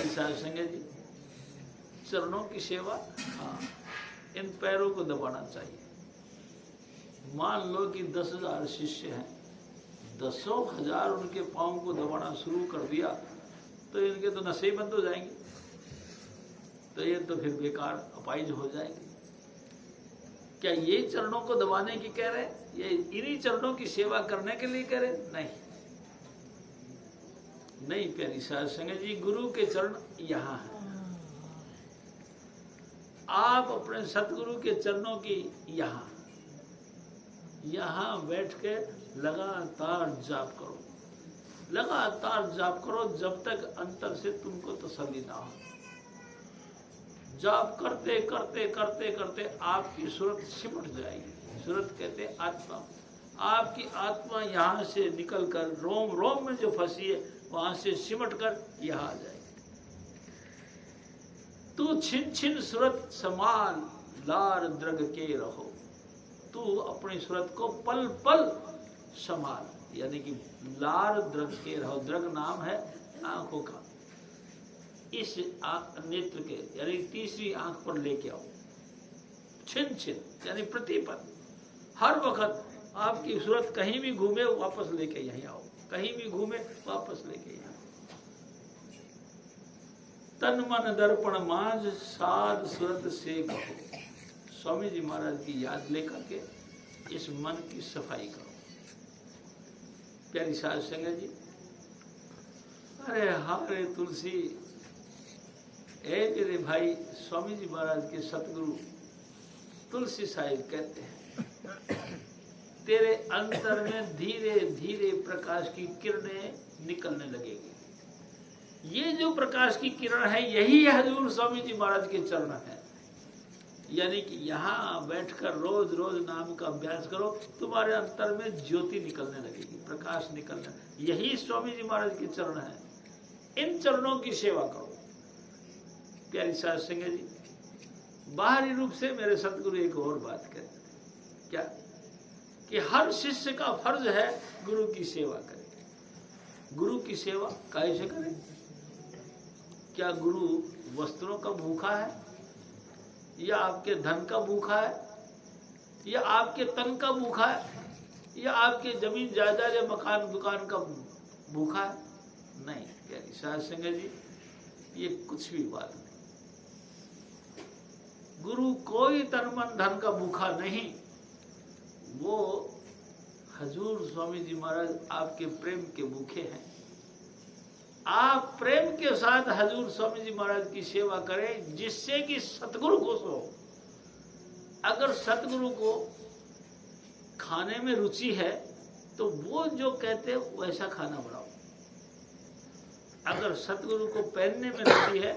S1: साहब संगे जी, चरणों की सेवा, हाँ, इन पैरों को दबाना चाहिए। मान लो कि 10,000 शिष्य हैं, 10,000 उनके पांव को दबाना शुरू कर दिया तो इनके तो नशे ही बंद हो जाएंगे, तो ये तो फिर बेकार अपाइज हो जाएंगे। क्या ये चरणों को दबाने की कह रहे हैं? ये इन्हीं चरणों की सेवा करने के लिए कह रहे? नहीं नहीं प्यारी साध संगत जी, गुरु के चरण यहाँ है। आप अपने सतगुरु के चरणों की यहाँ बैठ के लगातार जाप करो, लगातार जाप करो जब तक अंतर से तुमको तसल्ली ना हो। जाप करते करते करते करते आपकी सूरत सिमट जाएगी। सूरत कहते आत्मा, आपकी आत्मा यहाँ से निकलकर रोम रोम में जो फंसी है वहां से सिमट कर यहाँ आ जाएगी। तू छिन छिन सूरत समान लार द्रग के रहो, तू अपनी सूरत को पल पल संभाल, यानी कि लार द्रग के रहो। द्रग नाम है आंखों का, इस नेत्र के यानी तीसरी आंख पर लेके आओ। छिन छिन यानी प्रतिपल, हर वक्त आपकी सूरत कहीं भी घूमे वापस लेके यहीं आओ, कहीं भी घूमे वापस लेके यहाँ। तन मन दर्पण मांझ साध सूरत से कहो। स्वामी जी महाराज की याद लेकर के इस मन की सफाई करो। प्यारी साध संगत जी, अरे हारे तुलसी, ए मेरे भाई, स्वामी जी महाराज के सतगुरु तुलसी साहिब कहते हैं, तेरे अंतर में धीरे धीरे प्रकाश की किरणें निकलने लगेगी। ये जो प्रकाश की किरण है यही हजूर स्वामी जी महाराज के चरण है। यानी कि यहाँ बैठकर रोज रोज नाम का अभ्यास करो, तुम्हारे अंतर में ज्योति निकलने लगेगी, प्रकाश निकलना। यही स्वामी जी महाराज के चरण है। इन चरणों की सेवा करो। प्यारी साध संगत जी, बाहरी रूप से मेरे सतगुरु एक और बात कहते हैं, क्या कि हर शिष्य का फर्ज है गुरु की सेवा करे। गुरु की सेवा कैसे करे? क्या गुरु वस्त्रों का भूखा है, या आपके धन का भूखा है, या आपके तन का भूखा है, या आपके जमीन जायदाद या मकान दुकान का भूखा है? नहीं प्यारी साध संगत जी, ये कुछ भी बात नहीं। गुरु कोई तन मन धन का भूखा नहीं, वो हजूर स्वामी जी महाराज आपके प्रेम के भूखे हैं। आप प्रेम के साथ हजूर स्वामी जी महाराज की सेवा करें, जिससे कि सतगुरु खुश हो। अगर सतगुरु को खाने में रुचि है तो वो जो कहते हैं वैसा खाना बनाओ। अगर सतगुरु को पहनने में रुचि है,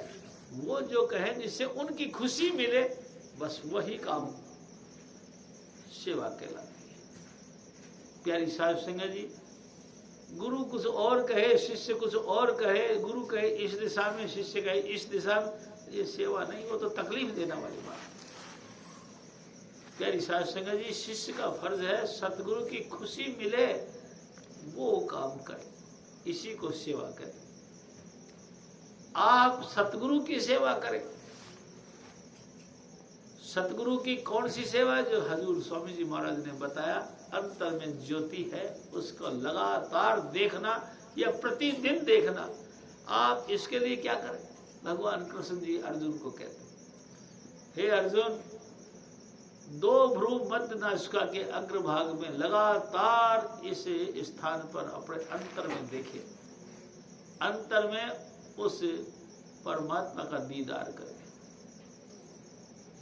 S1: वो जो कहे जिससे उनकी खुशी मिले, बस वही काम सेवा कहलाती है। प्यारी साध संगत जी, गुरु कुछ और कहे, शिष्य कुछ और कहे, गुरु कहे इस दिशा में, शिष्य कहे इस दिशा में, ये सेवा नहीं, वो तो तकलीफ देने वाली बात। प्यारी साध संगत जी, शिष्य का फर्ज है सतगुरु की खुशी मिले वो काम करे, इसी को सेवा करे। आप सतगुरु की सेवा करें। सतगुरु की कौन सी सेवा? जो हजूर स्वामी जी महाराज ने बताया, अंतर में ज्योति है, उसको लगातार देखना या प्रतिदिन देखना। आप इसके लिए क्या करें? भगवान कृष्ण जी अर्जुन को कहते हैं, हे अर्जुन, 2 भ्रू मध्य नासिका के अग्रभाग में लगातार इस स्थान पर अपने अंतर में देखे, अंतर में उस परमात्मा का दीदार करें।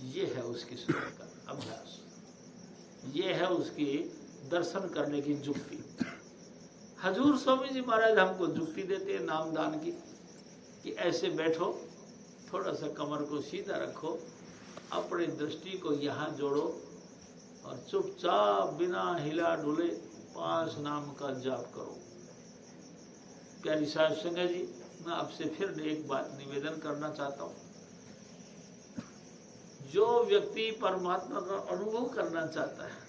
S1: ये है उसकी सुनने का अभ्यास, ये है उसकी दर्शन करने की जुक्ति। हजूर स्वामी जी महाराज हमको जुक्ति देते हैं नामदान की कि ऐसे बैठो, थोड़ा सा कमर को सीधा रखो, अपनी दृष्टि को यहाँ जोड़ो और चुपचाप बिना हिला डुले 5 नाम का जाप करो। प्यारी साध संगत जी, मैं आपसे फिर एक बात निवेदन करना चाहता हूँ। जो व्यक्ति परमात्मा का अनुभव करना चाहता है,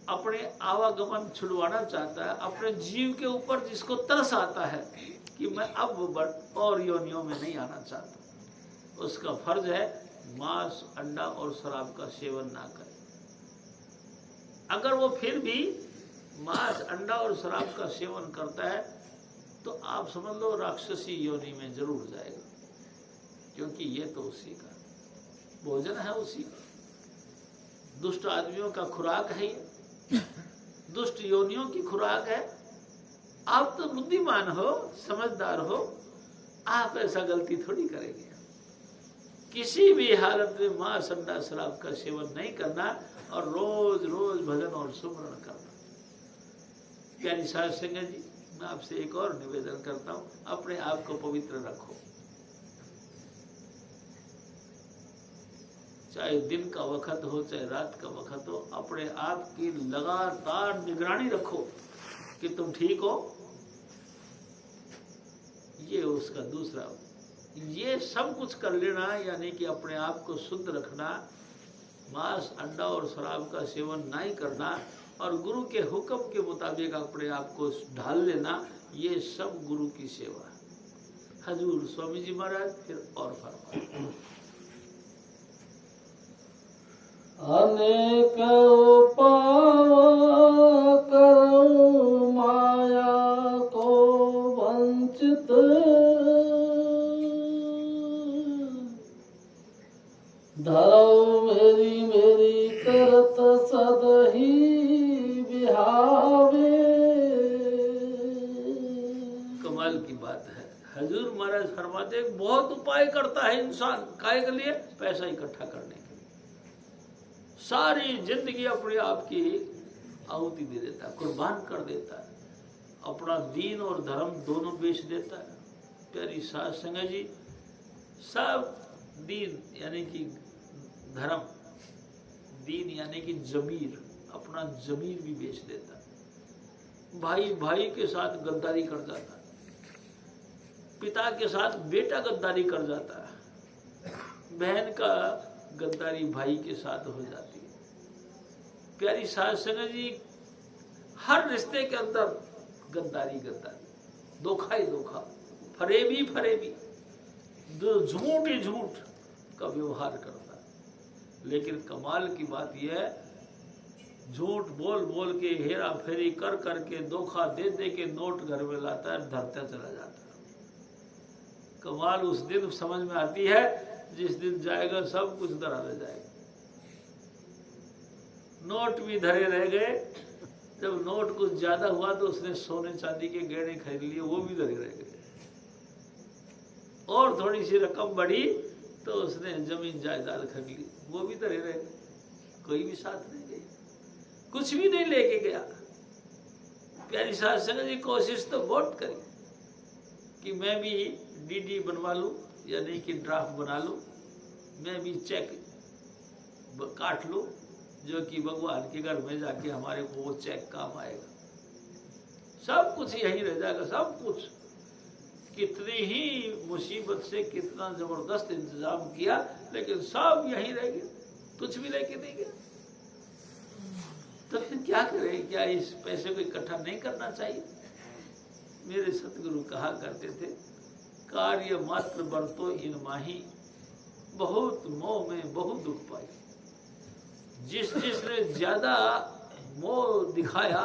S1: अपने आवागमन छुड़वाना चाहता है, अपने जीव के ऊपर जिसको तरस आता है कि मैं अब और योनियों में नहीं आना चाहता, उसका फर्ज है मांस, अंडा और शराब का सेवन ना करे। अगर वो फिर भी मांस, अंडा और शराब का सेवन करता है तो आप समझ लो राक्षसी योनि में जरूर जाएगा, क्योंकि ये तो उसी का भोजन है, उसी का दुष्ट आदमियों का खुराक है, ये दुष्ट योनियों की खुराक है। आप तो बुद्धिमान हो, समझदार हो, आप ऐसा गलती थोड़ी करेंगे। किसी भी हालत में मांस, अंडा, शराब का सेवन नहीं करना और रोज रोज भजन और सुमरण करना। प्यारी साध संगत जी, मैं आपसे एक और निवेदन करता हूं, अपने आप को पवित्र रखो। चाहे दिन का वक्त हो, चाहे रात का वक्त हो, अपने आप की लगातार निगरानी रखो कि तुम ठीक हो। ये उसका दूसरा, ये सब कुछ कर लेना, यानी कि अपने आप को शुद्ध रखना, मांस, अंडा और शराब का सेवन नहीं करना और गुरु के हुक्म के मुताबिक अपने आप को ढाल लेना, ये सब गुरु की सेवा है। हजूर स्वामी जी महाराज फिर और फरमाए,
S2: अनेक उपाय करो माया को वंचित, धरो मेरी मेरी करत सदही बिहावे।
S1: कमाल की बात है। हजूर महाराज फरमाते हैं, बहुत उपाय करता है इंसान, काहे के लिए? पैसा इकट्ठा करने के लिए। सारी जिंदगी अपने आप की आहुति दे देता है, कुर्बान कर देता है, अपना दीन और धर्म दोनों बेच देता है। प्यारी साध संगत जी, सब दीन यानी कि धर्म, दीन यानी कि जमीर, अपना जमीर भी बेच देता है। भाई भाई के साथ गद्दारी कर जाता है, पिता के साथ बेटा गद्दारी कर जाता है, बहन का गद्दारी भाई के साथ हो जाती है। प्यारी साध संगत जी, हर रिश्ते के अंदर गद्दारी गद्दारी, धोखा ही धोखा, फरेबी फरेबी, झूठ ही झूठ का व्यवहार करता है। लेकिन कमाल की बात यह है, झूठ बोल बोल के, हेरा फेरी कर करके, धोखा दे दे के नोट घर में लाता है, धरता चला जाता है। कमाल उस दिन समझ में आती है जिस दिन जाएगा सब कुछ धरा रह जाएगा। नोट भी धरे रह गए, जब नोट कुछ ज्यादा हुआ तो उसने सोने चांदी के गहने खरीद लिए, वो भी धरे रह गए। और थोड़ी सी रकम बढ़ी तो उसने जमीन जायदाद खरीद ली, वो भी धरे रह गए। कोई भी साथ नहीं गई, कुछ भी नहीं लेके गया। प्यारी साध संगत जी, कोशिश तो बहुत करी कि मैं भी डीडी बनवा लूं, यानी कि ड्राफ्ट बना लूं, मैं भी चेक काट लूं, जो कि भगवान के घर में जाके हमारे को वो चेक काम आएगा। सब कुछ यहीं रह जाएगा, सब कुछ। कितनी ही मुसीबत से कितना जबरदस्त इंतजाम किया, लेकिन सब यहीं रह गया, कुछ भी लेके नहीं गया। तो फिर क्या करें? क्या इस पैसे को इकट्ठा नहीं करना चाहिए? मेरे सतगुरु कहा करते थे, कार्य मात्र बरतो इन माही, बहुत मोह में बहुत दुख पाई। जिसने ज्यादा मोह दिखाया,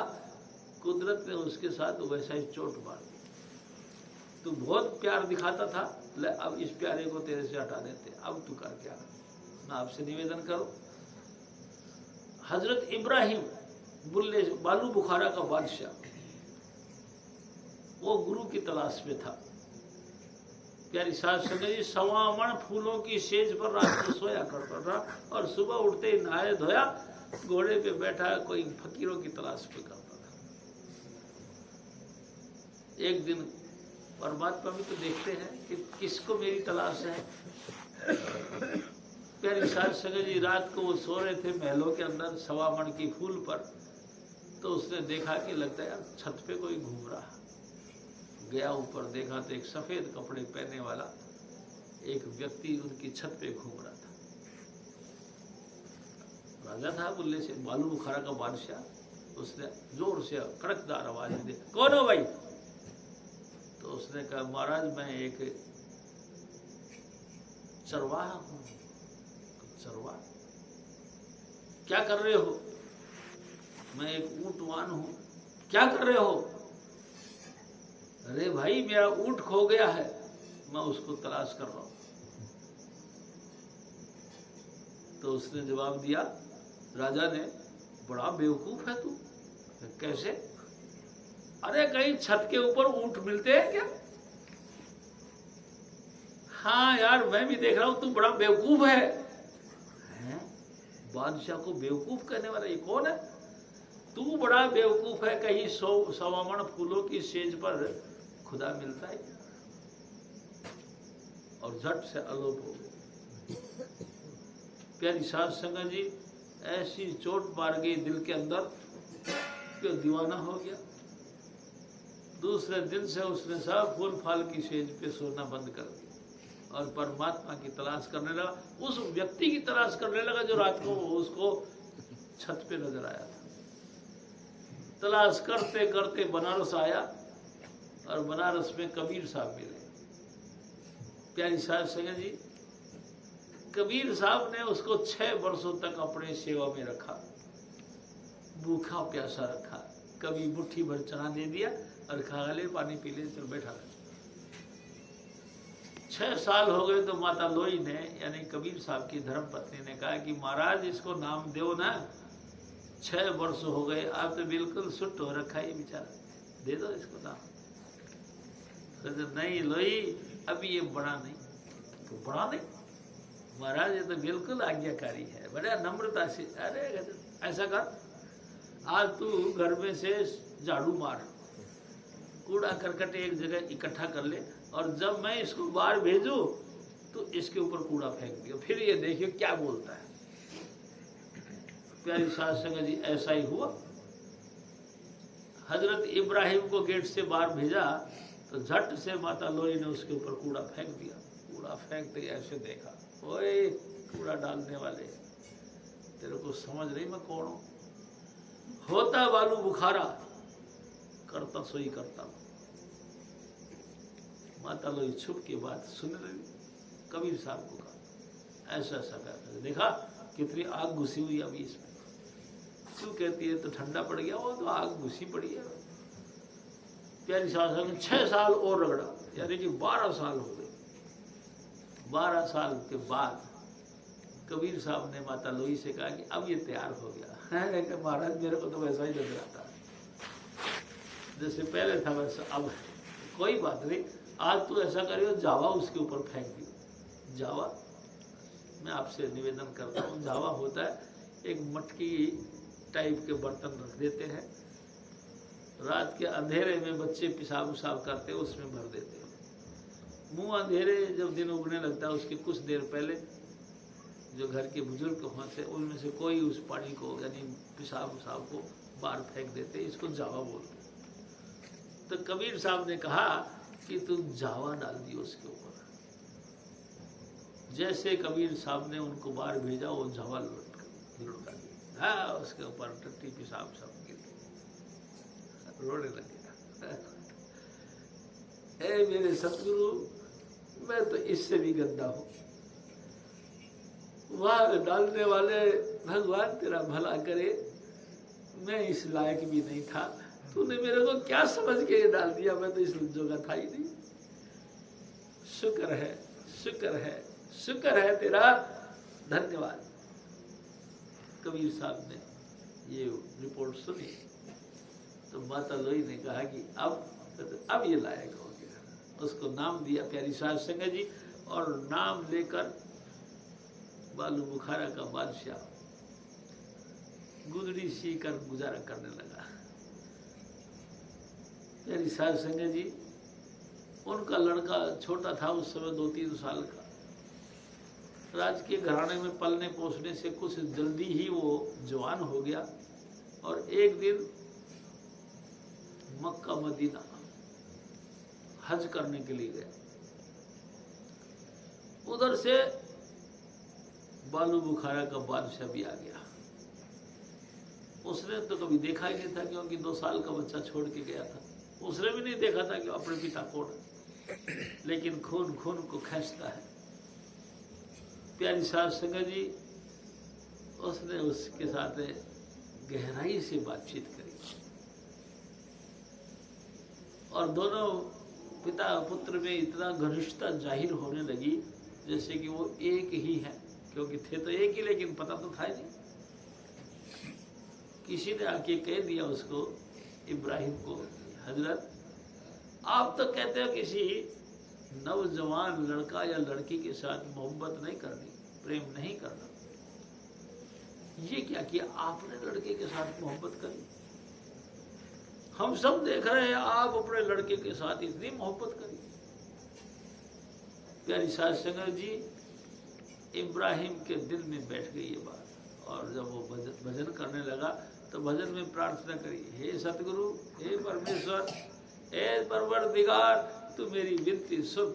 S1: कुदरत ने उसके साथ वैसा ही चोट मार दी। तू बहुत प्यार दिखाता था, ले अब इस प्यारे को तेरे से हटा देते, अब तू कर क्या? मैं आपसे निवेदन करूं, हजरत इब्राहिम बुल्ले बालू बुखारा का बादशाह, वो गुरु की तलाश में था। प्यारी सास संगत जी 1.25 मण फूलों की सेज पर रात को सोया करता था और सुबह उठते ही नहाया धोया घोड़े पे बैठा कोई फकीरों की तलाश पे करता था। एक दिन परमात्मा भी तो देखते हैं कि किसको मेरी तलाश है। प्यारी सास संगत जी रात को वो सो रहे थे महलों के अंदर 1.25 मण की फूल पर, तो उसने देखा कि लगता है यार छत पे कोई घूम रहा। गया ऊपर, देखा तो एक सफेद कपड़े पहने वाला एक व्यक्ति उनकी छत पे घूम रहा था। राजा था बुल्ले से, बालू बुखारा का बादशाह। उसने जोर से कड़कदार आवाज में, कौन हो भाई? तो उसने कहा महाराज मैं एक चरवाहा हूं। चरवाहा? क्या कर रहे हो? मैं एक ऊंटवान हूं। क्या कर रहे हो? अरे भाई मेरा ऊंट खो गया है, मैं उसको तलाश कर रहा हूं। तो उसने जवाब दिया, राजा ने, बड़ा बेवकूफ है तू। कैसे? अरे कहीं छत के ऊपर ऊंट मिलते हैं क्या? हाँ यार मैं भी देख रहा हूं, तू बड़ा बेवकूफ है। बादशाह को बेवकूफ कहने वाला ये कौन है? तू बड़ा बेवकूफ है, कहीं 1.25 मण फूलों की सेज पर खुदा मिलता है। और झट से अलोप हो गए। प्यारी सास संगत जी ऐसी चोट मार गई दिल के अंदर कि दीवाना हो गया। दूसरे दिन से उसने सब फूल फाल की सेज पे सोना बंद कर दिया और परमात्मा की तलाश करने लगा। उस व्यक्ति की तलाश करने लगा जो रात को उसको छत पे नजर आया था। तलाश करते करते बनारस आया और बनारस में कबीर साहब मिले। प्यारी सास संगत जी कबीर साहब ने उसको 6 वर्षों तक अपने सेवा में रखा, भूखा प्यासा रखा। कभी मुट्ठी भर चना दे दिया और खा ले, पानी पी ले, चल बैठा रहा। 6 साल हो गए तो माता लोई ने यानी कबीर साहब की धर्मपत्नी ने कहा कि महाराज इसको नाम दो ना, 6 वर्ष हो गए, आप तो बिल्कुल सुट हो रखा है बेचारा, दे दो इसको नाम। तो नहीं लोई अभी ये बड़ा नहीं। तो बड़ा नहीं महाराज, ये तो बिल्कुल आज्ञाकारी है, बड़ा नम्रता से। अरे ऐसा कर, आज तू घर में से झाड़ू मार, कूड़ा करकट एक जगह इकट्ठा कर ले और जब मैं इसको बाहर भेजू तो इसके ऊपर कूड़ा फेंक दियो, फिर ये देखियो क्या बोलता है। प्यारी सास संगत जी ऐसा ही हुआ। हजरत इब्राहिम को गेट से बाहर भेजा तो झट से माता लोई ने उसके ऊपर कूड़ा फेंक दिया। कूड़ा फेंकते ऐसे देखा, ओए कूड़ा डालने वाले, तेरे को समझ नहीं मैं कौन हूं? होता बालू बुखारा, करता सोई करता। माता लोई छुप के बात सुन रही। कबीर साहब को कहा ऐसा ऐसा कर, देखा कितनी आग घुसी हुई अभी इसमें। क्यों कहती है? तो ठंडा पड़ गया, वो तो आग घुसी पड़ी है। प्यारी सास ने 6 साल और रगड़ा, यानी कि 12 साल हो गए। 12 साल के बाद कबीर साहब ने माता लोई से कहा कि अब ये तैयार हो गया है। महाराज मेरे को तो वैसा ही लग रहा था, जैसे पहले था वैसा अब। कोई बात नहीं, आज तू ऐसा करियो, जावा उसके ऊपर फेंक दियो। जावा, मैं आपसे निवेदन करता हूँ, जावा होता है एक मटकी टाइप के बर्तन रख देते हैं, रात के अंधेरे में बच्चे पेशाब उसाब करते हैं, उसमें भर देते हैं। मुंह अंधेरे जब दिन उगने लगता है उसके कुछ देर पहले जो घर के बुजुर्ग होते हैं उनमें से कोई उस पानी को यानी पेशाब उसाब को बाहर फेंक देते, इसको जावा बोलते। तो कबीर साहब ने कहा कि तुम जावा डाल दियो उसके ऊपर। जैसे कबीर साहब ने उनको बाहर भेजा, वो जावा लुढ़का दिया, हाँ उसके ऊपर टट्टी पेशाब सब गिर गए, रोने लगे। हे मेरे सतगुरु, मैं तो इससे भी गंदा हूं। वहां डालने वाले भगवान तेरा भला करे, मैं इस लायक भी नहीं था, तूने मेरे को क्या समझ के ये डाल दिया, मैं तो इस जोगा था ही नहीं। शुक्र है, शुक्र है, शुक्र है तेरा, धन्यवाद। कबीर साहब ने ये रिपोर्ट सुनी तो माता लोई ने कहा कि अब ये लायक हो गया, उसको नाम दिया प्यारी साध संगत जी, और नाम लेकर बालू बुखारा का बादशाह गुदड़ी सी कर गुजारा करने लगा। प्यारी साध संगत जी, उनका लड़का छोटा था उस समय, 2-3 साल का। राजकीय घराने में पलने पोसने से कुछ जल्दी ही वो जवान हो गया और एक दिन मक्का मदीना हज करने के लिए गया। उधर से बालू बुखारा का बादशाह भी आ गया। उसने तो कभी देखा ही नहीं था, क्योंकि 2 साल का बच्चा छोड़ के गया था। उसने भी नहीं देखा था कि अपने पिता कौन है, लेकिन खून खून को खींचता है। प्यारी साध संगत जी, उसने उसके साथ गहराई से बातचीत करी और दोनों पिता पुत्र में इतना घनिष्ठता जाहिर होने लगी जैसे कि वो एक ही हैं, क्योंकि थे तो एक ही, लेकिन पता तो था ही नहीं। किसी ने आके कह दिया उसको, इब्राहिम को, हजरत आप तो कहते हो किसी नौजवान लड़का या लड़की के साथ मोहब्बत नहीं करनी, प्रेम नहीं करना, ये क्या किया आपने लड़के के साथ मोहब्बत करी? हम सब देख रहे हैं आप अपने लड़के के साथ इतनी मोहब्बत करी। प्यारी साध संगत जी, इब्राहिम के दिल में बैठ गई ये बात, और जब वो भजन करने लगा तो भजन में प्रार्थना करी, हे सतगुरु, हे परमेश्वर, हे परवरदिगार, तू मेरी विनती सुन,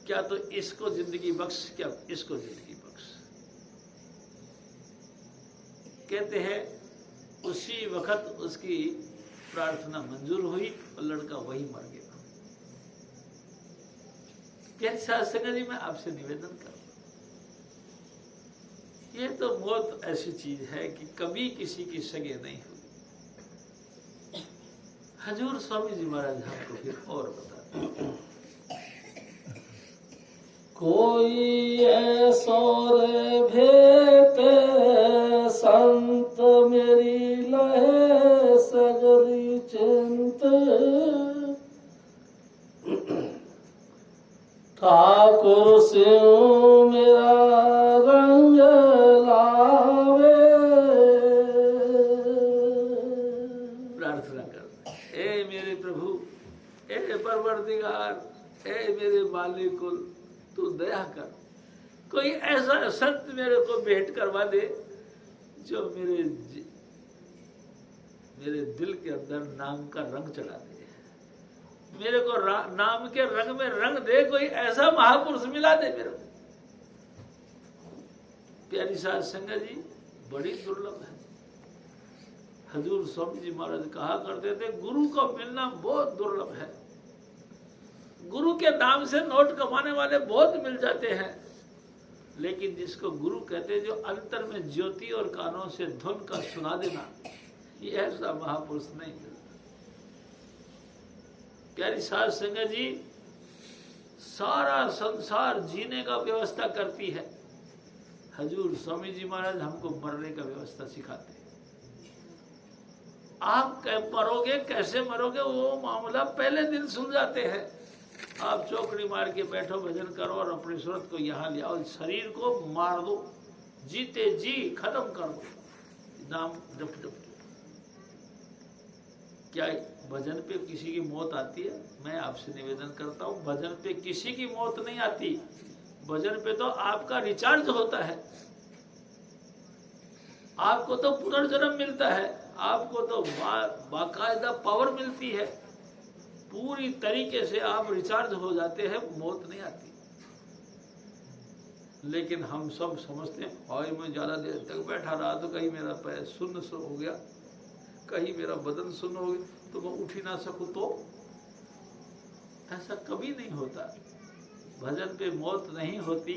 S1: क्या तो इसको जिंदगी बख्श, क्या इसको जिंदगी बख्श। कहते हैं उसी वक्त उसकी प्रार्थना मंजूर हुई और लड़का वही मर गया। प्यारी साध संगत जी, मैं आपसे निवेदन करूं, ये तो मौत ऐसी चीज है कि कभी किसी की सगे नहीं हुई। हजूर स्वामी जी महाराज हमको फिर और बताते,
S2: कोई ऐसो रे भेटे संत मेरी लहे सगरी चिंत, ठाकुर सिंह मेरा रंग लावे।
S1: प्रार्थना कर, ए मेरे प्रभु, ए परवरदिगार, ए मेरे मालिक कुल, तू दया कर, कोई ऐसा संत मेरे को भेंट करवा दे जो मेरे दिल के अंदर नाम का रंग चढ़ा दे, मेरे को नाम के रंग में रंग दे, कोई ऐसा महापुरुष मिला दे मेरे को। प्यारी साध संगत जी, बड़ी दुर्लभ है। हजूर स्वामी जी महाराज कहा करते थे, गुरु को मिलना बहुत दुर्लभ है। गुरु के नाम से नोट कमाने वाले बहुत मिल जाते हैं, लेकिन जिसको गुरु कहते हैं, जो अंतर में ज्योति और कानों से धुन का सुना देना, ये ऐसा महापुरुष नहीं मिलता। प्यारी साध संगत जी, सारा संसार जीने का व्यवस्था करती है, हजूर स्वामी जी महाराज हमको मरने का व्यवस्था सिखाते हैं। आप मरोगे, कैसे मरोगे, वो मामला पहले दिन सुलझाते हैं। आप चौकड़ी मार के बैठो, भजन करो और अपनी सूरत को यहाँ ले आओ, शरीर को मार दो, जीते जी खत्म कर दो, नाम जप जप। क्या भजन पे किसी की मौत आती है? मैं आपसे निवेदन करता हूँ, भजन पे किसी की मौत नहीं आती। भजन पे तो आपका रिचार्ज होता है, आपको तो पुनर्जन्म मिलता है, आपको तो बाकायदा पावर मिलती है, पूरी तरीके से आप रिचार्ज हो जाते हैं, मौत नहीं आती। लेकिन हम सब समझते हैं, हाय मैं ज्यादा देर तक बैठा रहा तो कहीं मेरा पैर सुन्न हो गया, कहीं मेरा बदन सुन्न हो गया तो मैं उठ ही ना सकूं, तो ऐसा कभी नहीं होता। भजन पे मौत नहीं होती।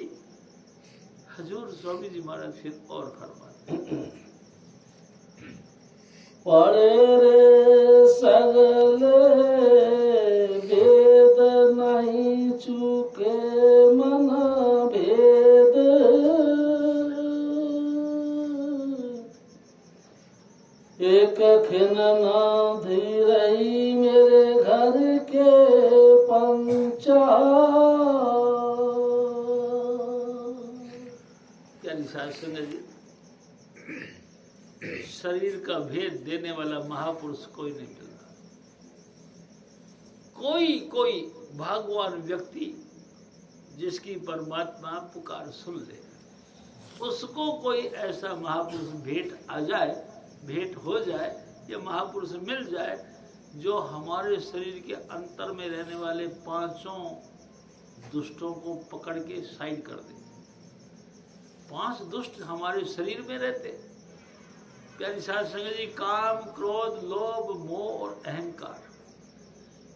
S1: हजूर स्वामी जी महाराज फिर और फरमाते,
S2: पढ़े रे सगले वेद नहीं चुके मन भेद, एक खिन ना धीरई मेरे घर के
S1: प्यारी साध संगत जी, शरीर का भेद देने वाला महापुरुष कोई नहीं मिलता। कोई भगवान व्यक्ति जिसकी परमात्मा पुकार सुन ले, उसको कोई ऐसा महापुरुष भेंट आ जाए, भेंट हो जाए या महापुरुष मिल जाए जो हमारे शरीर के अंतर में रहने वाले पांचों दुष्टों को पकड़ के साइड कर दे। 5 दुष्ट हमारे शरीर में रहते, प्यारी साध संगत जी, काम, क्रोध, लोभ, मोह और अहंकार,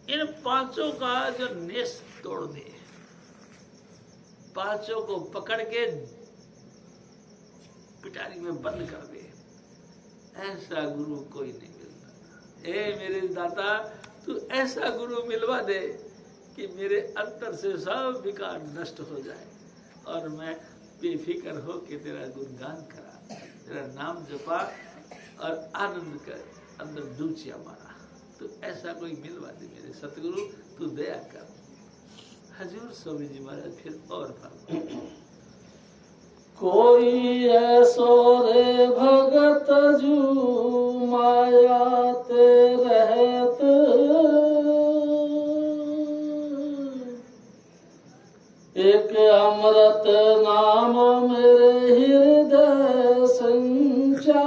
S1: इन 5 का जो नेस तोड़ दे, 5 को पकड़ के पिटारी में बंद कर दे, ऐसा गुरु कोई नहीं मिलता। ए मेरे दाता, तू ऐसा गुरु मिलवा दे कि मेरे अंतर से सब विकार नष्ट हो जाए और मैं बेफिक्र हो के तेरा गुणगान करा, तेरा नाम जपा और आनंद कर अंदर डूचिया मारा। तो ऐसा कोई मिलवा दे मेरे सतगुरु, तू दया कर। हजूर स्वामी जी महाराज फिर और फरमाया,
S2: कोई ऐसो रे भगत जू माया ते रहत, एक अमृत नाम मेरे हृदय संचार।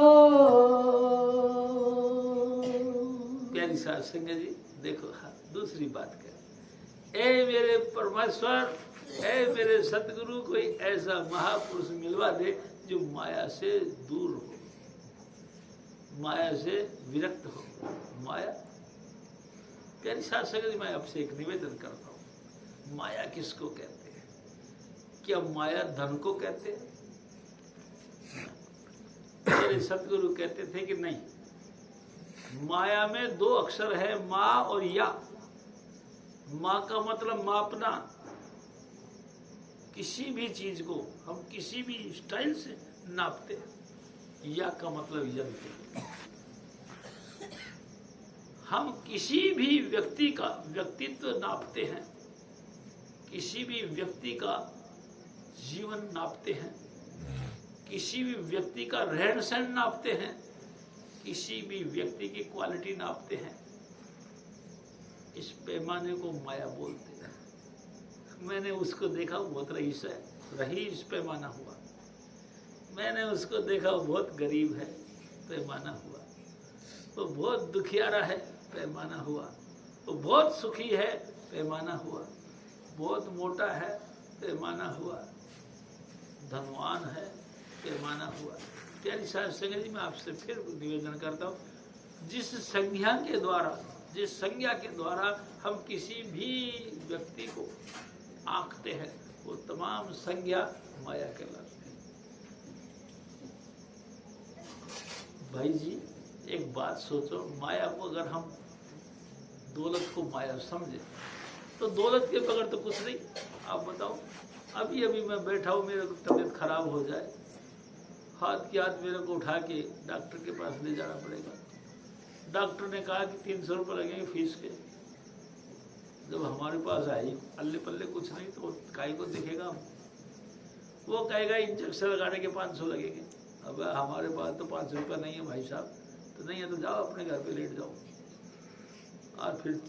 S1: प्यारी साध संगत जी, देखो दूसरी बात कर, ए मेरे परमेश्वर, ऐ मेरे सतगुरु, कोई ऐसा महापुरुष मिलवा दे जो माया से दूर हो, माया से विरक्त हो। माया, प्यारी साध संगत जी, मैं आपसे एक निवेदन करता हूँ, माया किसको कहते हैं? क्या माया धन को कहते हैं? मेरे सतगुरु कहते थे कि नहीं, माया में 2 अक्षर है, माँ और या। माँ का मतलब मापना, किसी भी चीज को हम किसी भी स्टाइल से नापते हैं। या का मतलब यंत्र, हम किसी भी व्यक्ति का व्यक्तित्व नापते हैं, किसी भी व्यक्ति का जीवन नापते हैं, किसी भी व्यक्ति का रहन सहन नापते हैं, किसी भी व्यक्ति की क्वालिटी नापते हैं। इस पैमाने को माया बोलते हैं। मैंने उसको देखा, बहुत रईस पैमाना हुआ। मैंने उसको देखा, बहुत गरीब है, पैमाना हुआ। वो बहुत दुखियारा है, पैमाना हुआ। वो बहुत सुखी है, पैमाना हुआ। बहुत मोटा है, पैमाना हुआ। धनवान है, पैमाना हुआ। प्यारी साध संगत जी, मैं आपसे फिर निवेदन करता हूँ, जिस संज्ञा के द्वारा हम किसी भी व्यक्ति को आंकते हैं, वो तमाम संज्ञा माया कहलाती है। भाई जी, एक बात सोचो, माया को अगर हम दौलत को माया समझे तो दौलत के बगैर तो कुछ नहीं। आप बताओ, अभी मैं बैठा हूँ, मेरे को तबीयत खराब हो जाए, हाथ के हाथ मेरे को उठा के डॉक्टर के पास ले जाना पड़ेगा। डॉक्टर ने कहा कि 300 रुपये लगेंगे फीस के। जब हमारे पास आई अल्ले पल्ले कुछ नहीं तो काई को दिखेगा हम, वो कहेगा इंजेक्शन लगाने के 500 लगेंगे। अब हमारे पास तो 500 रुपये नहीं है भाई साहब, तो नहीं है तो जाओ अपने घर पे लेट जाओ और फिर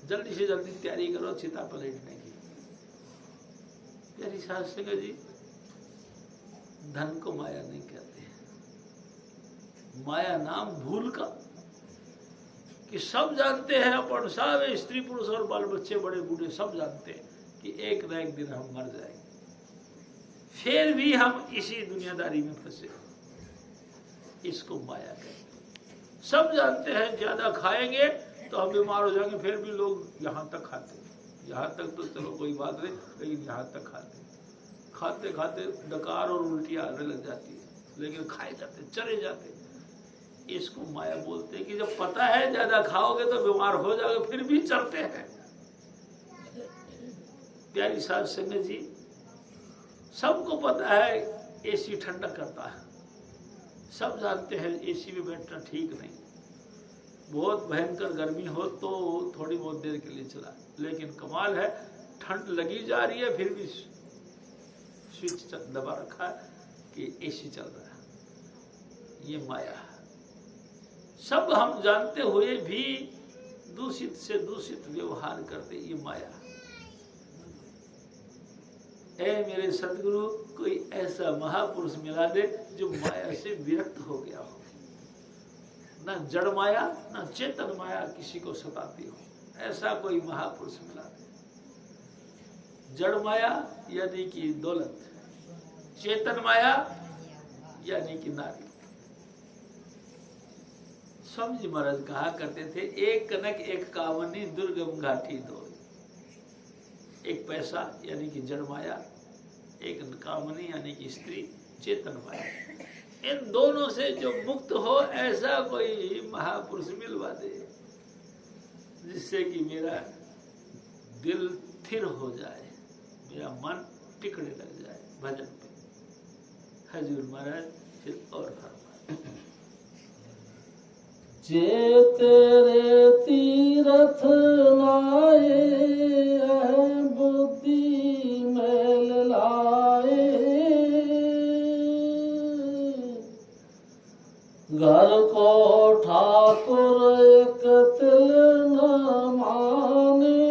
S1: जल्दी से जल्दी तैयारी करो चिता पर लेटने की। प्यारी साध संगत जी, धन को माया नहीं कहते हैं। माया नाम भूल का, कि सब जानते हैं अपन, सब स्त्री पुरुष और बाल बच्चे बड़े बूढ़े सब जानते हैं कि एक न एक दिन हम मर जाएंगे, फिर भी हम इसी दुनियादारी में फंसे। इसको माया कहते हैं। सब जानते हैं ज्यादा खाएंगे तो हम बीमार हो जाएंगे, फिर भी लोग यहाँ तक खाते हैं। यहाँ तक तो चलो कोई बात नहीं, लेकिन यहाँ तक खाते खाते डकार और उल्टियाँ आने लग जाती है, लेकिन खाए जाते, चले जाते। इसको माया बोलते हैं कि जब पता है ज्यादा खाओगे तो बीमार हो जाओगे, फिर भी चलते हैं। प्यारी साध संगत जी, सबको पता है एसी ठंडा करता है, सब जानते हैं एसी में बैठना ठीक नहीं। बहुत भयंकर गर्मी हो तो थोड़ी बहुत देर के लिए चला, लेकिन कमाल है ठंड लगी जा रही है फिर भी स्विच दबा रखा है कि ऐसी चल रहा है, ये माया है। सब हम जानते हुए भी दूषित से दूषित व्यवहार करते, ये माया। ऐ मेरे सदगुरु, कोई ऐसा महापुरुष मिला दे जो माया से विरक्त हो गया हो, ना जड़ माया ना चेतन माया किसी को सताती हो, ऐसा कोई महापुरुष मिला दे। जड़ माया यानी कि दौलत, चेतन माया यानी कि नारी। स्वामी जी महाराज कहा करते थे, एक कनक एक कामनी दुर्गम घाटी दो। एक पैसा यानी कि जड़ माया, एक कामनी यानी कि स्त्री चेतन माया। इन दोनों से जो मुक्त हो, ऐसा कोई महापुरुष मिलवा दे जिससे कि मेरा दिल स्थिर हो जाए, मेरा मन टिकने लग जाए भजन पे। हजूर महाराज फिर और फरमाए,
S2: जे तेरे तीरथ लाए बुद्धि मैल लाए, घर को ठाकुर एक तिल न माने।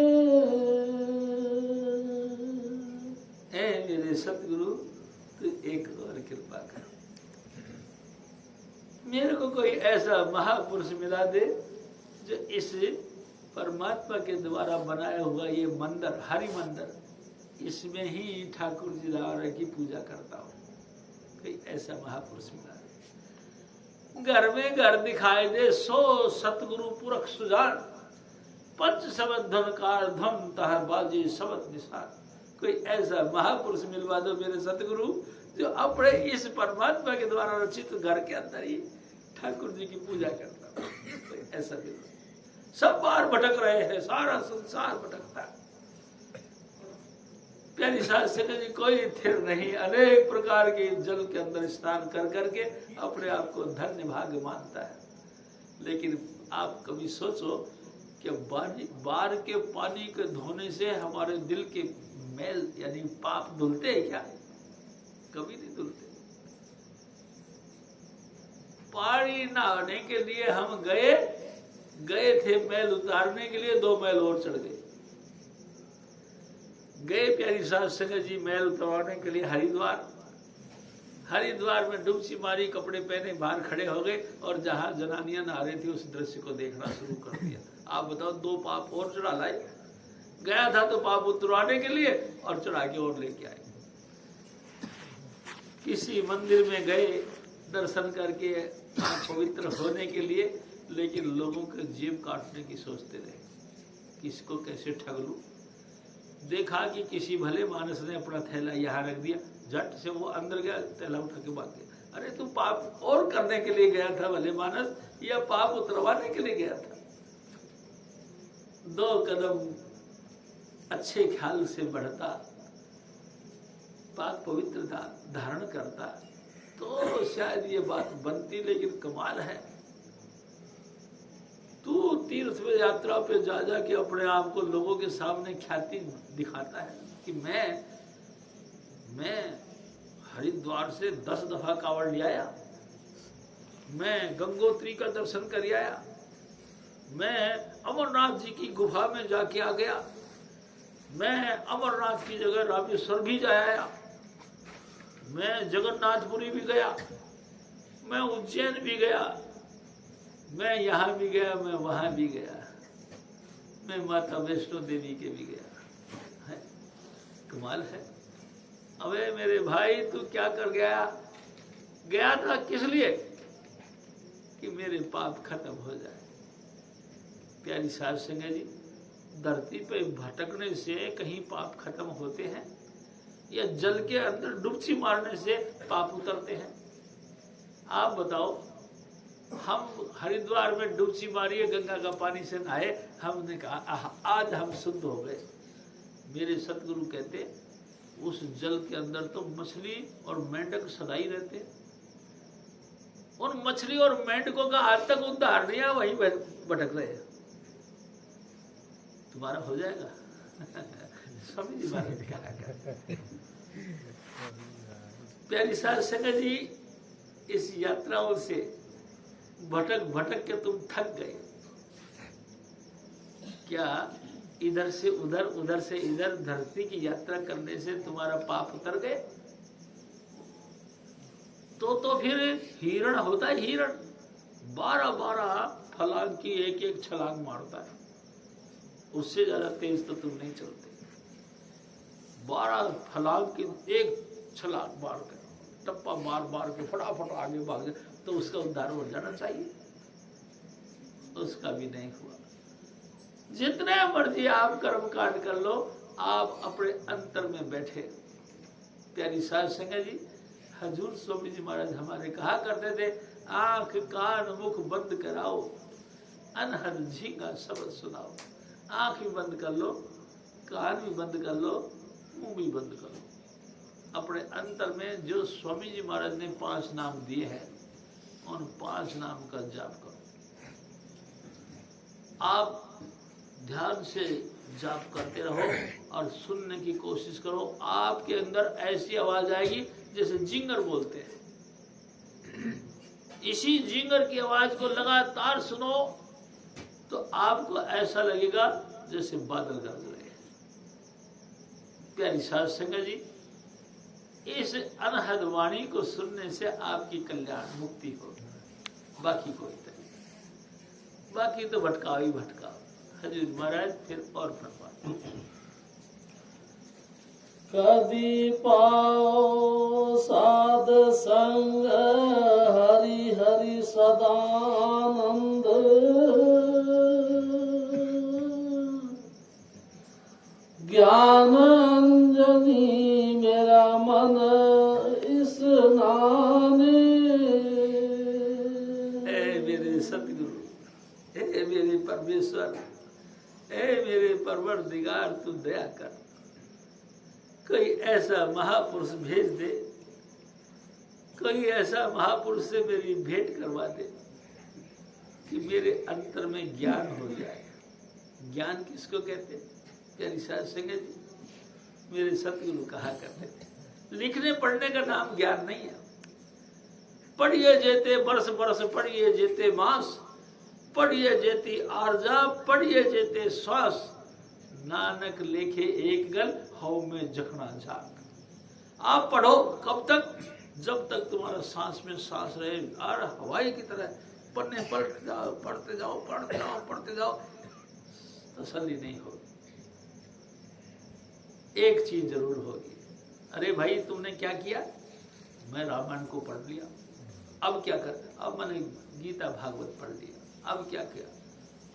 S1: ऐ मेरे सतगुरु, तू एक और कृपा कर, मेरे को कोई ऐसा महापुरुष मिला दे जो इस परमात्मा के द्वारा बनाया हुआ ये मंदिर, हरि मंदिर, इसमें ही ठाकुर जी रावण की पूजा करता हूँ। कोई ऐसा महापुरुष मिला दे। घर में घर दिखाई दे, सो सतगुरु पुरख सुजान, पंच शब्द धनकार धम तहर बाजी शब्द निशान। कोई ऐसा महापुरुष मिलवा दो मेरे सतगुरु जो अपने इस परमात्मा के द्वारा रचित घर के अंदर ही ठाकुर जी की पूजा करता है। कोई ऐसा भी सब बार भटक रहे हैं, सारा संसार भटकता है। प्यारी सास जी कोई थिर नहीं, अनेक प्रकार के जल के अंदर स्नान कर करके अपने आप को धन्य भाग्य मानता है। लेकिन आप कभी सोचो कि बार के पानी के धोने से हमारे दिल के मैल यानी पाप धुलते हैं क्या? कभी नहीं धुलते। पानी नहाने के लिए हम गए थे, मैल उतारने के लिए 2 मैल और चढ़ गए। प्यारी साहब संगत जी मैल उतारने के लिए हरिद्वार में डुबकी मारी, कपड़े पहने बाहर खड़े हो गए और जहां जनानियां नहा रही थी उस दृश्य को देखना शुरू कर दिया। आप बताओ, 2 पाप और चढ़ा लाए। गया था तो पाप उतरवाने के लिए और चढ़ा के और लेके आए। किसी मंदिर में गए दर्शन करके पवित्र होने के लिए, लेकिन लोगों के जेब काटने की सोचते रहे, किसको कैसे ठग लूं। देखा कि किसी भले मानस ने अपना थैला यहाँ रख दिया, झट से वो अंदर गया, थैला उठा के भाग गया। अरे तू पाप और करने के लिए गया था भले मानस, या पाप उतरवाने के लिए गया था? 2 कदम अच्छे ख्याल से बढ़ता, पाक पवित्रता धारण करता तो शायद ये बात बनती। लेकिन कमाल है, तू तीर्थ में यात्रा पे जा जा के अपने आप को लोगों के सामने ख्याति दिखाता है कि मैं हरिद्वार से 10 दफा कांवड़ ले आया, मैं गंगोत्री का दर्शन कर आया, मैं अमरनाथ जी की गुफा में जाके आ गया, मैं अमरनाथ की जगह रामेश्वर भी जा आया, मैं जगन्नाथपुरी भी गया, मैं उज्जैन भी गया, मैं यहाँ भी गया, मैं वहां भी गया, मैं माता वैष्णो देवी के भी गया। है कमाल है। अबे मेरे भाई, तू क्या कर गया था किस लिए? कि मेरे पाप खत्म हो जाए। प्यारी साध संगत जी, धरती पे भटकने से कहीं पाप खत्म होते हैं या जल के अंदर डुबकी मारने से पाप उतरते हैं? आप बताओ। हम हरिद्वार में डुबकी मारी, गंगा का पानी से नहाए, हमने कहा आज हम शुद्ध हो गए। मेरे सतगुरु कहते उस जल के अंदर तो मछली और मेंढक सदा ही रहते। उन मछली और मेंढकों का आज तक उद्धार नहीं है, वहीं भटक रहे हैं। तुम्हारा हो जाएगा। स्वामी जी महाराज कहा प्यारी साध संगत जी, इस यात्राओं से भटक भटक के तुम थक गए क्या? इधर से उधर, उधर से इधर धरती की यात्रा करने से तुम्हारा पाप उतर गए? तो फिर हिरण होता है, हिरण 12-12 फलांग की एक एक छलांग मारता है, उससे ज्यादा तेज तो तुम नहीं चलते। 12 फलांग की एक छलांग मार कर, टप्पा मार मार के फटाफट आगे भाग जाए, तो उसका उद्धार हो जाना चाहिए, उसका भी नहीं हुआ। जितने मर्जी आप कर्म कांड कर लो, आप अपने अंतर में बैठे। प्यारी साध संगत जी, हजूर स्वामी जी महाराज हमारे कहा करते थे, आंख कान मुख बंद कराओ, अनहद झींगा शब्द सुनाओ। आंख भी बंद कर लो, कान भी बंद कर लो, मुंह भी बंद कर लो। अपने अंतर में जो स्वामी जी महाराज ने 5 नाम दिए हैं, उन 5 नाम का जाप करो। आप ध्यान से जाप करते रहो और सुनने की कोशिश करो। आपके अंदर ऐसी आवाज आएगी जैसे जिंगर बोलते हैं। इसी जिंगर की आवाज को लगातार सुनो तो आपको ऐसा लगेगा जैसे बादल गरज रहे हैं। प्यारी साध संगत जी, इस अनहद वाणी को सुनने से आपकी कल्याण मुक्ति होगी, बाकी कोई नहीं। बाकी तो भटकाओ ही भटकाओ। हजूर महाराज फिर और फरमाते,
S2: कभी पाओ साध संग हरि हरि सदानंद, ज्ञान अंजनी मेरा मन स्नाने।
S1: हे मेरे सतगुरु, हे मेरे परमेश्वर, हे मेरे परवरदिगार, तू दया कर, कोई ऐसा महापुरुष भेज दे, कोई ऐसा महापुरुष से मेरी भेंट करवा दे कि मेरे अंतर में ज्ञान हो जाए। ज्ञान किसको कहते हैं? प्यारी साध संगत जी, मेरे सतगुरु कहा करते थे, लिखने पढ़ने का नाम ज्ञान नहीं है। पढ़िए जेते बरस बरस, पढ़िए जेते मास, पढ़िए जेती आरजा, पढ़िए जेते श्वास, नानक लेखे एक गल, हौ में जखना झाक। आप पढ़ो कब तक? जब तक तुम्हारा सांस में सांस रहे, और हवाई की तरह पढ़ने पढ़ते जाओ, पढ़ते जाओ, पढ़ते जाओ, पढ़ते जाओ, तसल्ली नहीं होगी। एक चीज जरूर होगी, अरे भाई तुमने क्या किया? मैं रामायण को पढ़ लिया, अब क्या कर? अब मैंने गीता भागवत पढ़ लिया, अब क्या किया?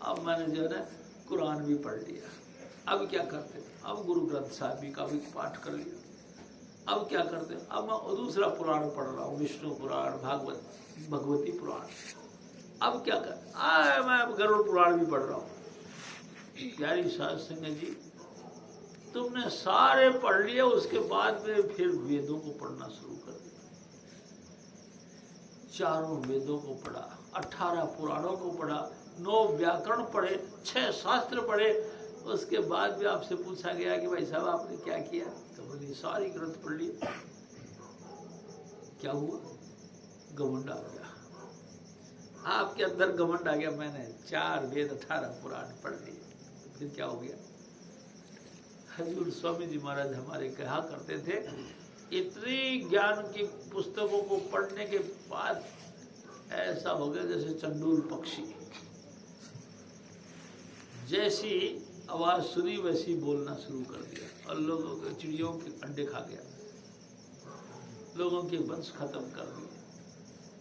S1: अब मैंने जो है ना कुरान भी पढ़ लिया, अब क्या करते? अब गुरु ग्रंथ साहब जी का भी पाठ कर लिया, अब क्या करते? अब मैं दूसरा पुराण पढ़ रहा हूँ, विष्णु पुराण, भागवत, भगवती पुराण। अब क्या कर? मैं गरुड़ पुराण भी पढ़ रहा हूँ। प्यारी साध संगत जी, तुमने सारे पढ़ लिए, उसके बाद में फिर वेदों को पढ़ना शुरू कर दिया। 4 वेदों को पढ़ा, 18 पुराणों को पढ़ा, 9 व्याकरण पढ़े, 6 शास्त्र पढ़े। उसके बाद भी आपसे पूछा गया कि भाई साहब आपने क्या किया? तो बोली सारी ग्रंथ पढ़ लिए। क्या हुआ? घमंड आ गया आपके अंदर, घमंड आ गया। मैंने 4 वेद 18 पुराण पढ़ लिए, तो फिर क्या हो गया? हजूर स्वामी जी महाराज हमारे कहा करते थे, इतनी ज्ञान की पुस्तकों को पढ़ने के बाद ऐसा हो गया जैसे चंडूल पक्षी, जैसी आवाज सुनी वैसी बोलना शुरू कर दिया, और लोगों के चिड़ियों के अंडे खा गया, लोगों के वंश खत्म कर दिए।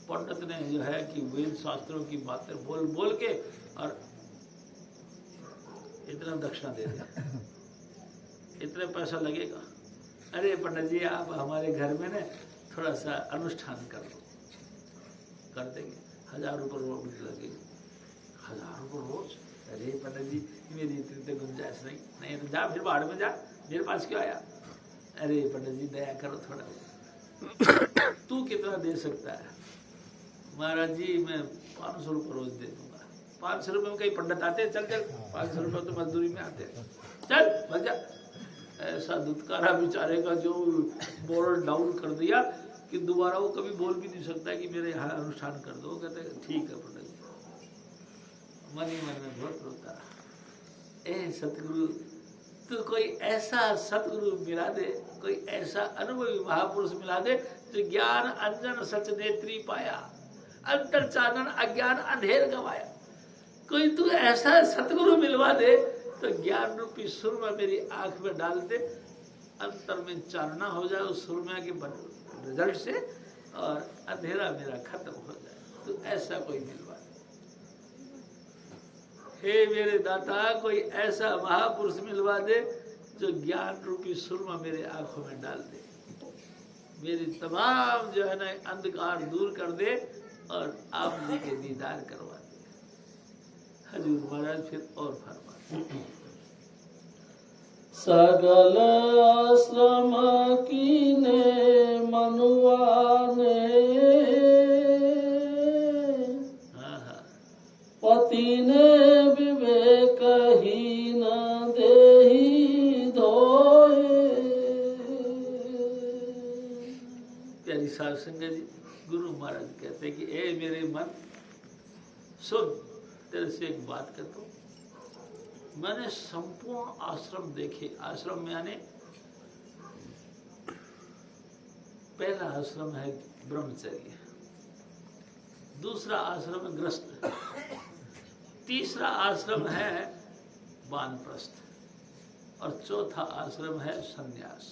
S1: पंडित ने जो है कि वेद शास्त्रों की बातें बोल बोल के और इतना दक्षिणा दे दिया, इतने पैसा लगेगा। अरे पंडित जी आप हमारे घर में ना थोड़ा सा अनुष्ठान कर लो, कर देंगे, 1000 रुपये रोज लगेगा। 1000 रुपये रोज? अरे पंडित जी मेरी इतनी गुंजाइश नहीं, तो जा फिर बाहर में जा, मेरे पास क्यों आया? अरे पंडित जी दया करो थोड़ा। तू कितना दे सकता है? महाराज जी मैं 500 रुपये रोज दे दूंगा। 500 रुपये में कई पंडित आते हैं? चल चल, 500 रुपये तो मजदूरी में आते हैं, चल मजा। ऐसा दुत्कारा बेचारे का जो बोर्ड डाउन कर दिया कि दोबारा वो कभी बोल भी नहीं सकता कि मेरे यहाँ अनुष्ठान कर दो। कहते ठीक है पंडित जी। मन ही मन में बहुत रोता, ए सतगुरु तो कोई ऐसा सतगुरु मिला दे, कोई ऐसा अनुभवी महापुरुष मिला दे जो ज्ञान अंजन सच नेत्री पाया, अंतर चानन अज्ञान अंधेर गवाया। कोई तू ऐसा सतगुरु मिलवा दे तो ज्ञान रूपी सुरमा मेरी आंख में डाल दे, अंतर में चानना हो जाए उस सुरमा के रिजल्ट से, और अंधेरा मेरा खत्म हो जाए। तो ऐसा कोई मिलवा दे। हे मेरे दाता, कोई ऐसा महापुरुष मिलवा दे जो ज्ञान रूपी सुरमा मेरे आंखों में डाल दे, मेरी तमाम जो है ना अंधकार दूर कर दे और आप जी के दीदार करवा दे। हजूर महाराज फिर और फरमा,
S2: सगल आश्रम कीने मनुआने, पति ने विवेक ही न देहि धोए।
S1: प्यारी साध संगत जी, गुरु महाराज कहते हैं कि ए मेरे मन सुन, तेरे से एक बात कहता हूँ। मैंने संपूर्ण आश्रम देखे। आश्रम में आने पहला आश्रम है ब्रह्मचर्य, दूसरा आश्रम है गृहस्थ, तीसरा आश्रम है वानप्रस्थ और चौथा आश्रम है संन्यास।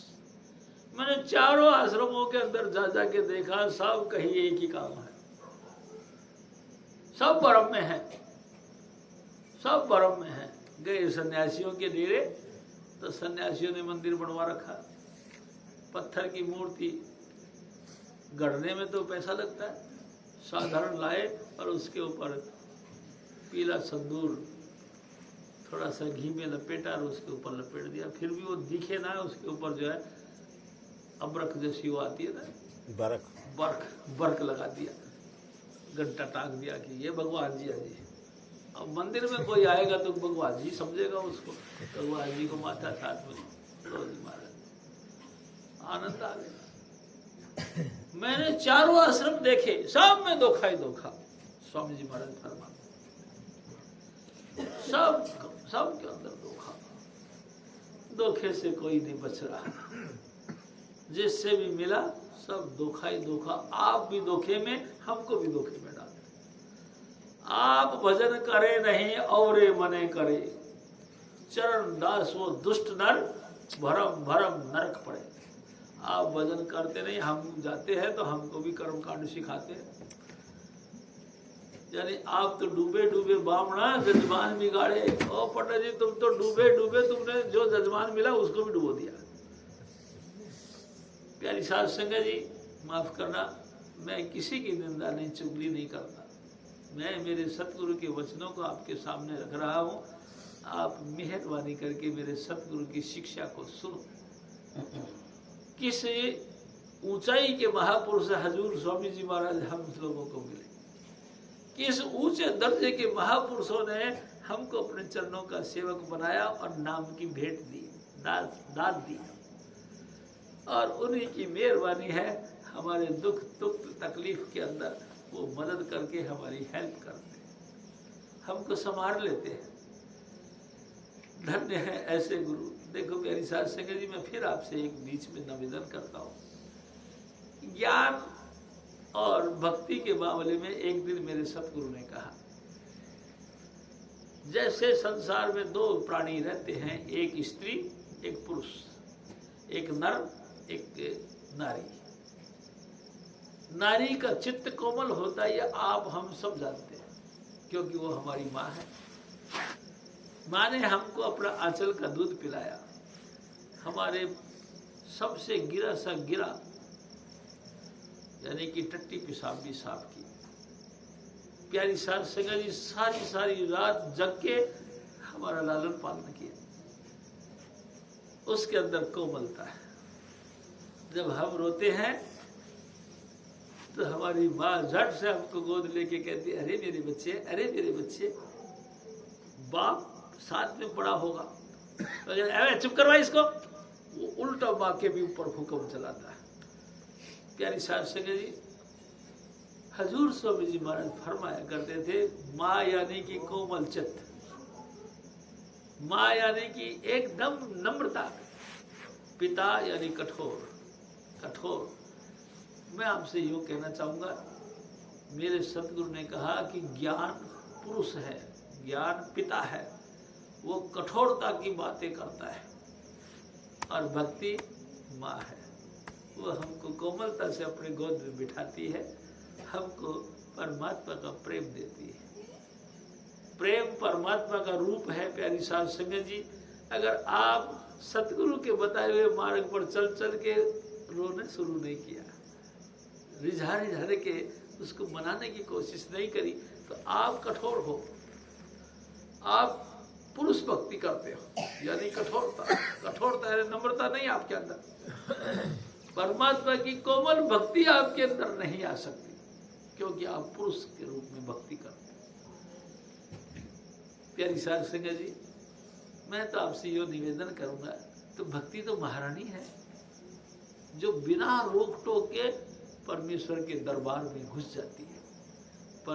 S1: मैंने चारों आश्रमों के अंदर जा जाके देखा, सब कहीं एक ही काम है, सब ब्रह्म में है, सब ब्रह्म में है। गए सन्यासियों के डेरे तो सन्यासियों ने मंदिर बनवा रखा, पत्थर की मूर्ति गढ़ने में तो पैसा लगता है, साधारण लाए और उसके ऊपर पीला संदूर थोड़ा सा घी में लपेटा और उसके ऊपर लपेट दिया, फिर भी वो दिखे ना, उसके ऊपर जो है अबरख जैसी वो आती है ना, बर्क लगा दिया, घंटा टांग दिया कि ये भगवान जी आजी। अब मंदिर में कोई आएगा तो भगवान जी समझेगा उसको, भगवान जी को माथा साथ में रोज महाराज, आनंद आ गया। मैंने चारों आश्रम देखे, सब में धोखा ही धोखा। स्वामी जी महाराज फरमा, सब के अंदर धोखा, धोखे से कोई नहीं बच रहा। जिससे भी मिला सब धोखा ही धोखा। आप भी धोखे में, हमको भी धोखे में डाल। आप भजन करे नहीं औरे मने करे, चरण दास वो दुष्ट नर भरम भरम नरक पड़े। आप भजन करते नहीं, हम जाते हैं तो हमको भी कर्म कांड सिखाते हैं। यानी आप तो डूबे डूबे बामणा जजमान बिगाड़े। ओ पटा जी, तुम तो डूबे डूबे, तुमने जो जजमान मिला उसको भी डुबो दिया। प्यारी साध संगत जी, माफ करना, मैं किसी की निंदा नहीं, चुगली नहीं करता। मैं मेरे सतगुरु के वचनों को आपके सामने रख रहा हूँ। आप मेहरबानी करके मेरे सतगुरु की शिक्षा को सुनो। किस ऊंचाई के महापुरुष हजूर स्वामी जी महाराज हम लोगों को मिले, किस ऊंचे दर्जे के महापुरुषों ने हमको अपने चरणों का सेवक बनाया और नाम की भेंट दी, दाद दी। और उन्हीं की मेहरबानी है, हमारे दुख तकलीफ के अंदर वो मदद करके हमारी हेल्प करते हैं, हमको संभाल लेते हैं। धन्य है ऐसे गुरु। देखो प्यारी साध संगत जी, मैं फिर आपसे एक बीच में निवेदन करता हूँ। ज्ञान और भक्ति के मामले में एक दिन मेरे सतगुरु ने कहा, जैसे संसार में दो प्राणी रहते हैं, एक स्त्री एक पुरुष, एक नर एक नारी। नारी का चित्त कोमल होता है, ये आप हम सब जानते हैं, क्योंकि वो हमारी माँ है। माँ ने हमको अपना आंचल का दूध पिलाया, हमारे सबसे गिरा सा गिरा यानी कि टट्टी पेशाब भी साफ की। प्यारी साध संगत जी, सारी रात जग के हमारा लालन पालन किया। उसके अंदर कोमलता है। जब हम रोते हैं तो हमारी माँ झट से हमको गोद लेके कहती है, अरे मेरे बच्चे, अरे मेरे बच्चे। बाप साथ में पड़ा होगा तो अरे चुप करवा इसको, वो उल्टा माँ के भी ऊपर हुक्म चलाता है। प्यारी साहब संगत जी, हजूर स्वामी जी महाराज फरमाया करते थे, माँ यानी कि कोमल चित्त, माँ यानी कि एकदम नम्रता, पिता यानी कठोर कठोर। मैं आपसे यूँ कहना चाहूँगा, मेरे सतगुरु ने कहा कि ज्ञान पुरुष है, ज्ञान पिता है, वो कठोरता की बातें करता है, और भक्ति माँ है, वो हमको कोमलता से अपने गोद में बिठाती है, हमको परमात्मा का प्रेम देती है। प्रेम परमात्मा का रूप है। प्यारी साध संगत जी, अगर आप सतगुरु के बताए हुए मार्ग पर चल चल के रोने शुरू नहीं किया, रिझा रिझा के उसको मनाने की कोशिश नहीं करी, तो आप कठोर हो, आप पुरुष भक्ति करते हो, यानी कठोरता। कठोरता है, नम्रता नहीं आपके अंदर। परमात्मा की कोमल भक्ति आपके अंदर नहीं आ सकती, क्योंकि आप पुरुष के रूप में भक्ति करते हैं। प्यारी साध संगत जी, मैं तो आपसे यो निवेदन करूंगा, तो भक्ति तो महारानी है, जो बिना रोक टोक के परमेश्वर के दरबार में घुस जाती है।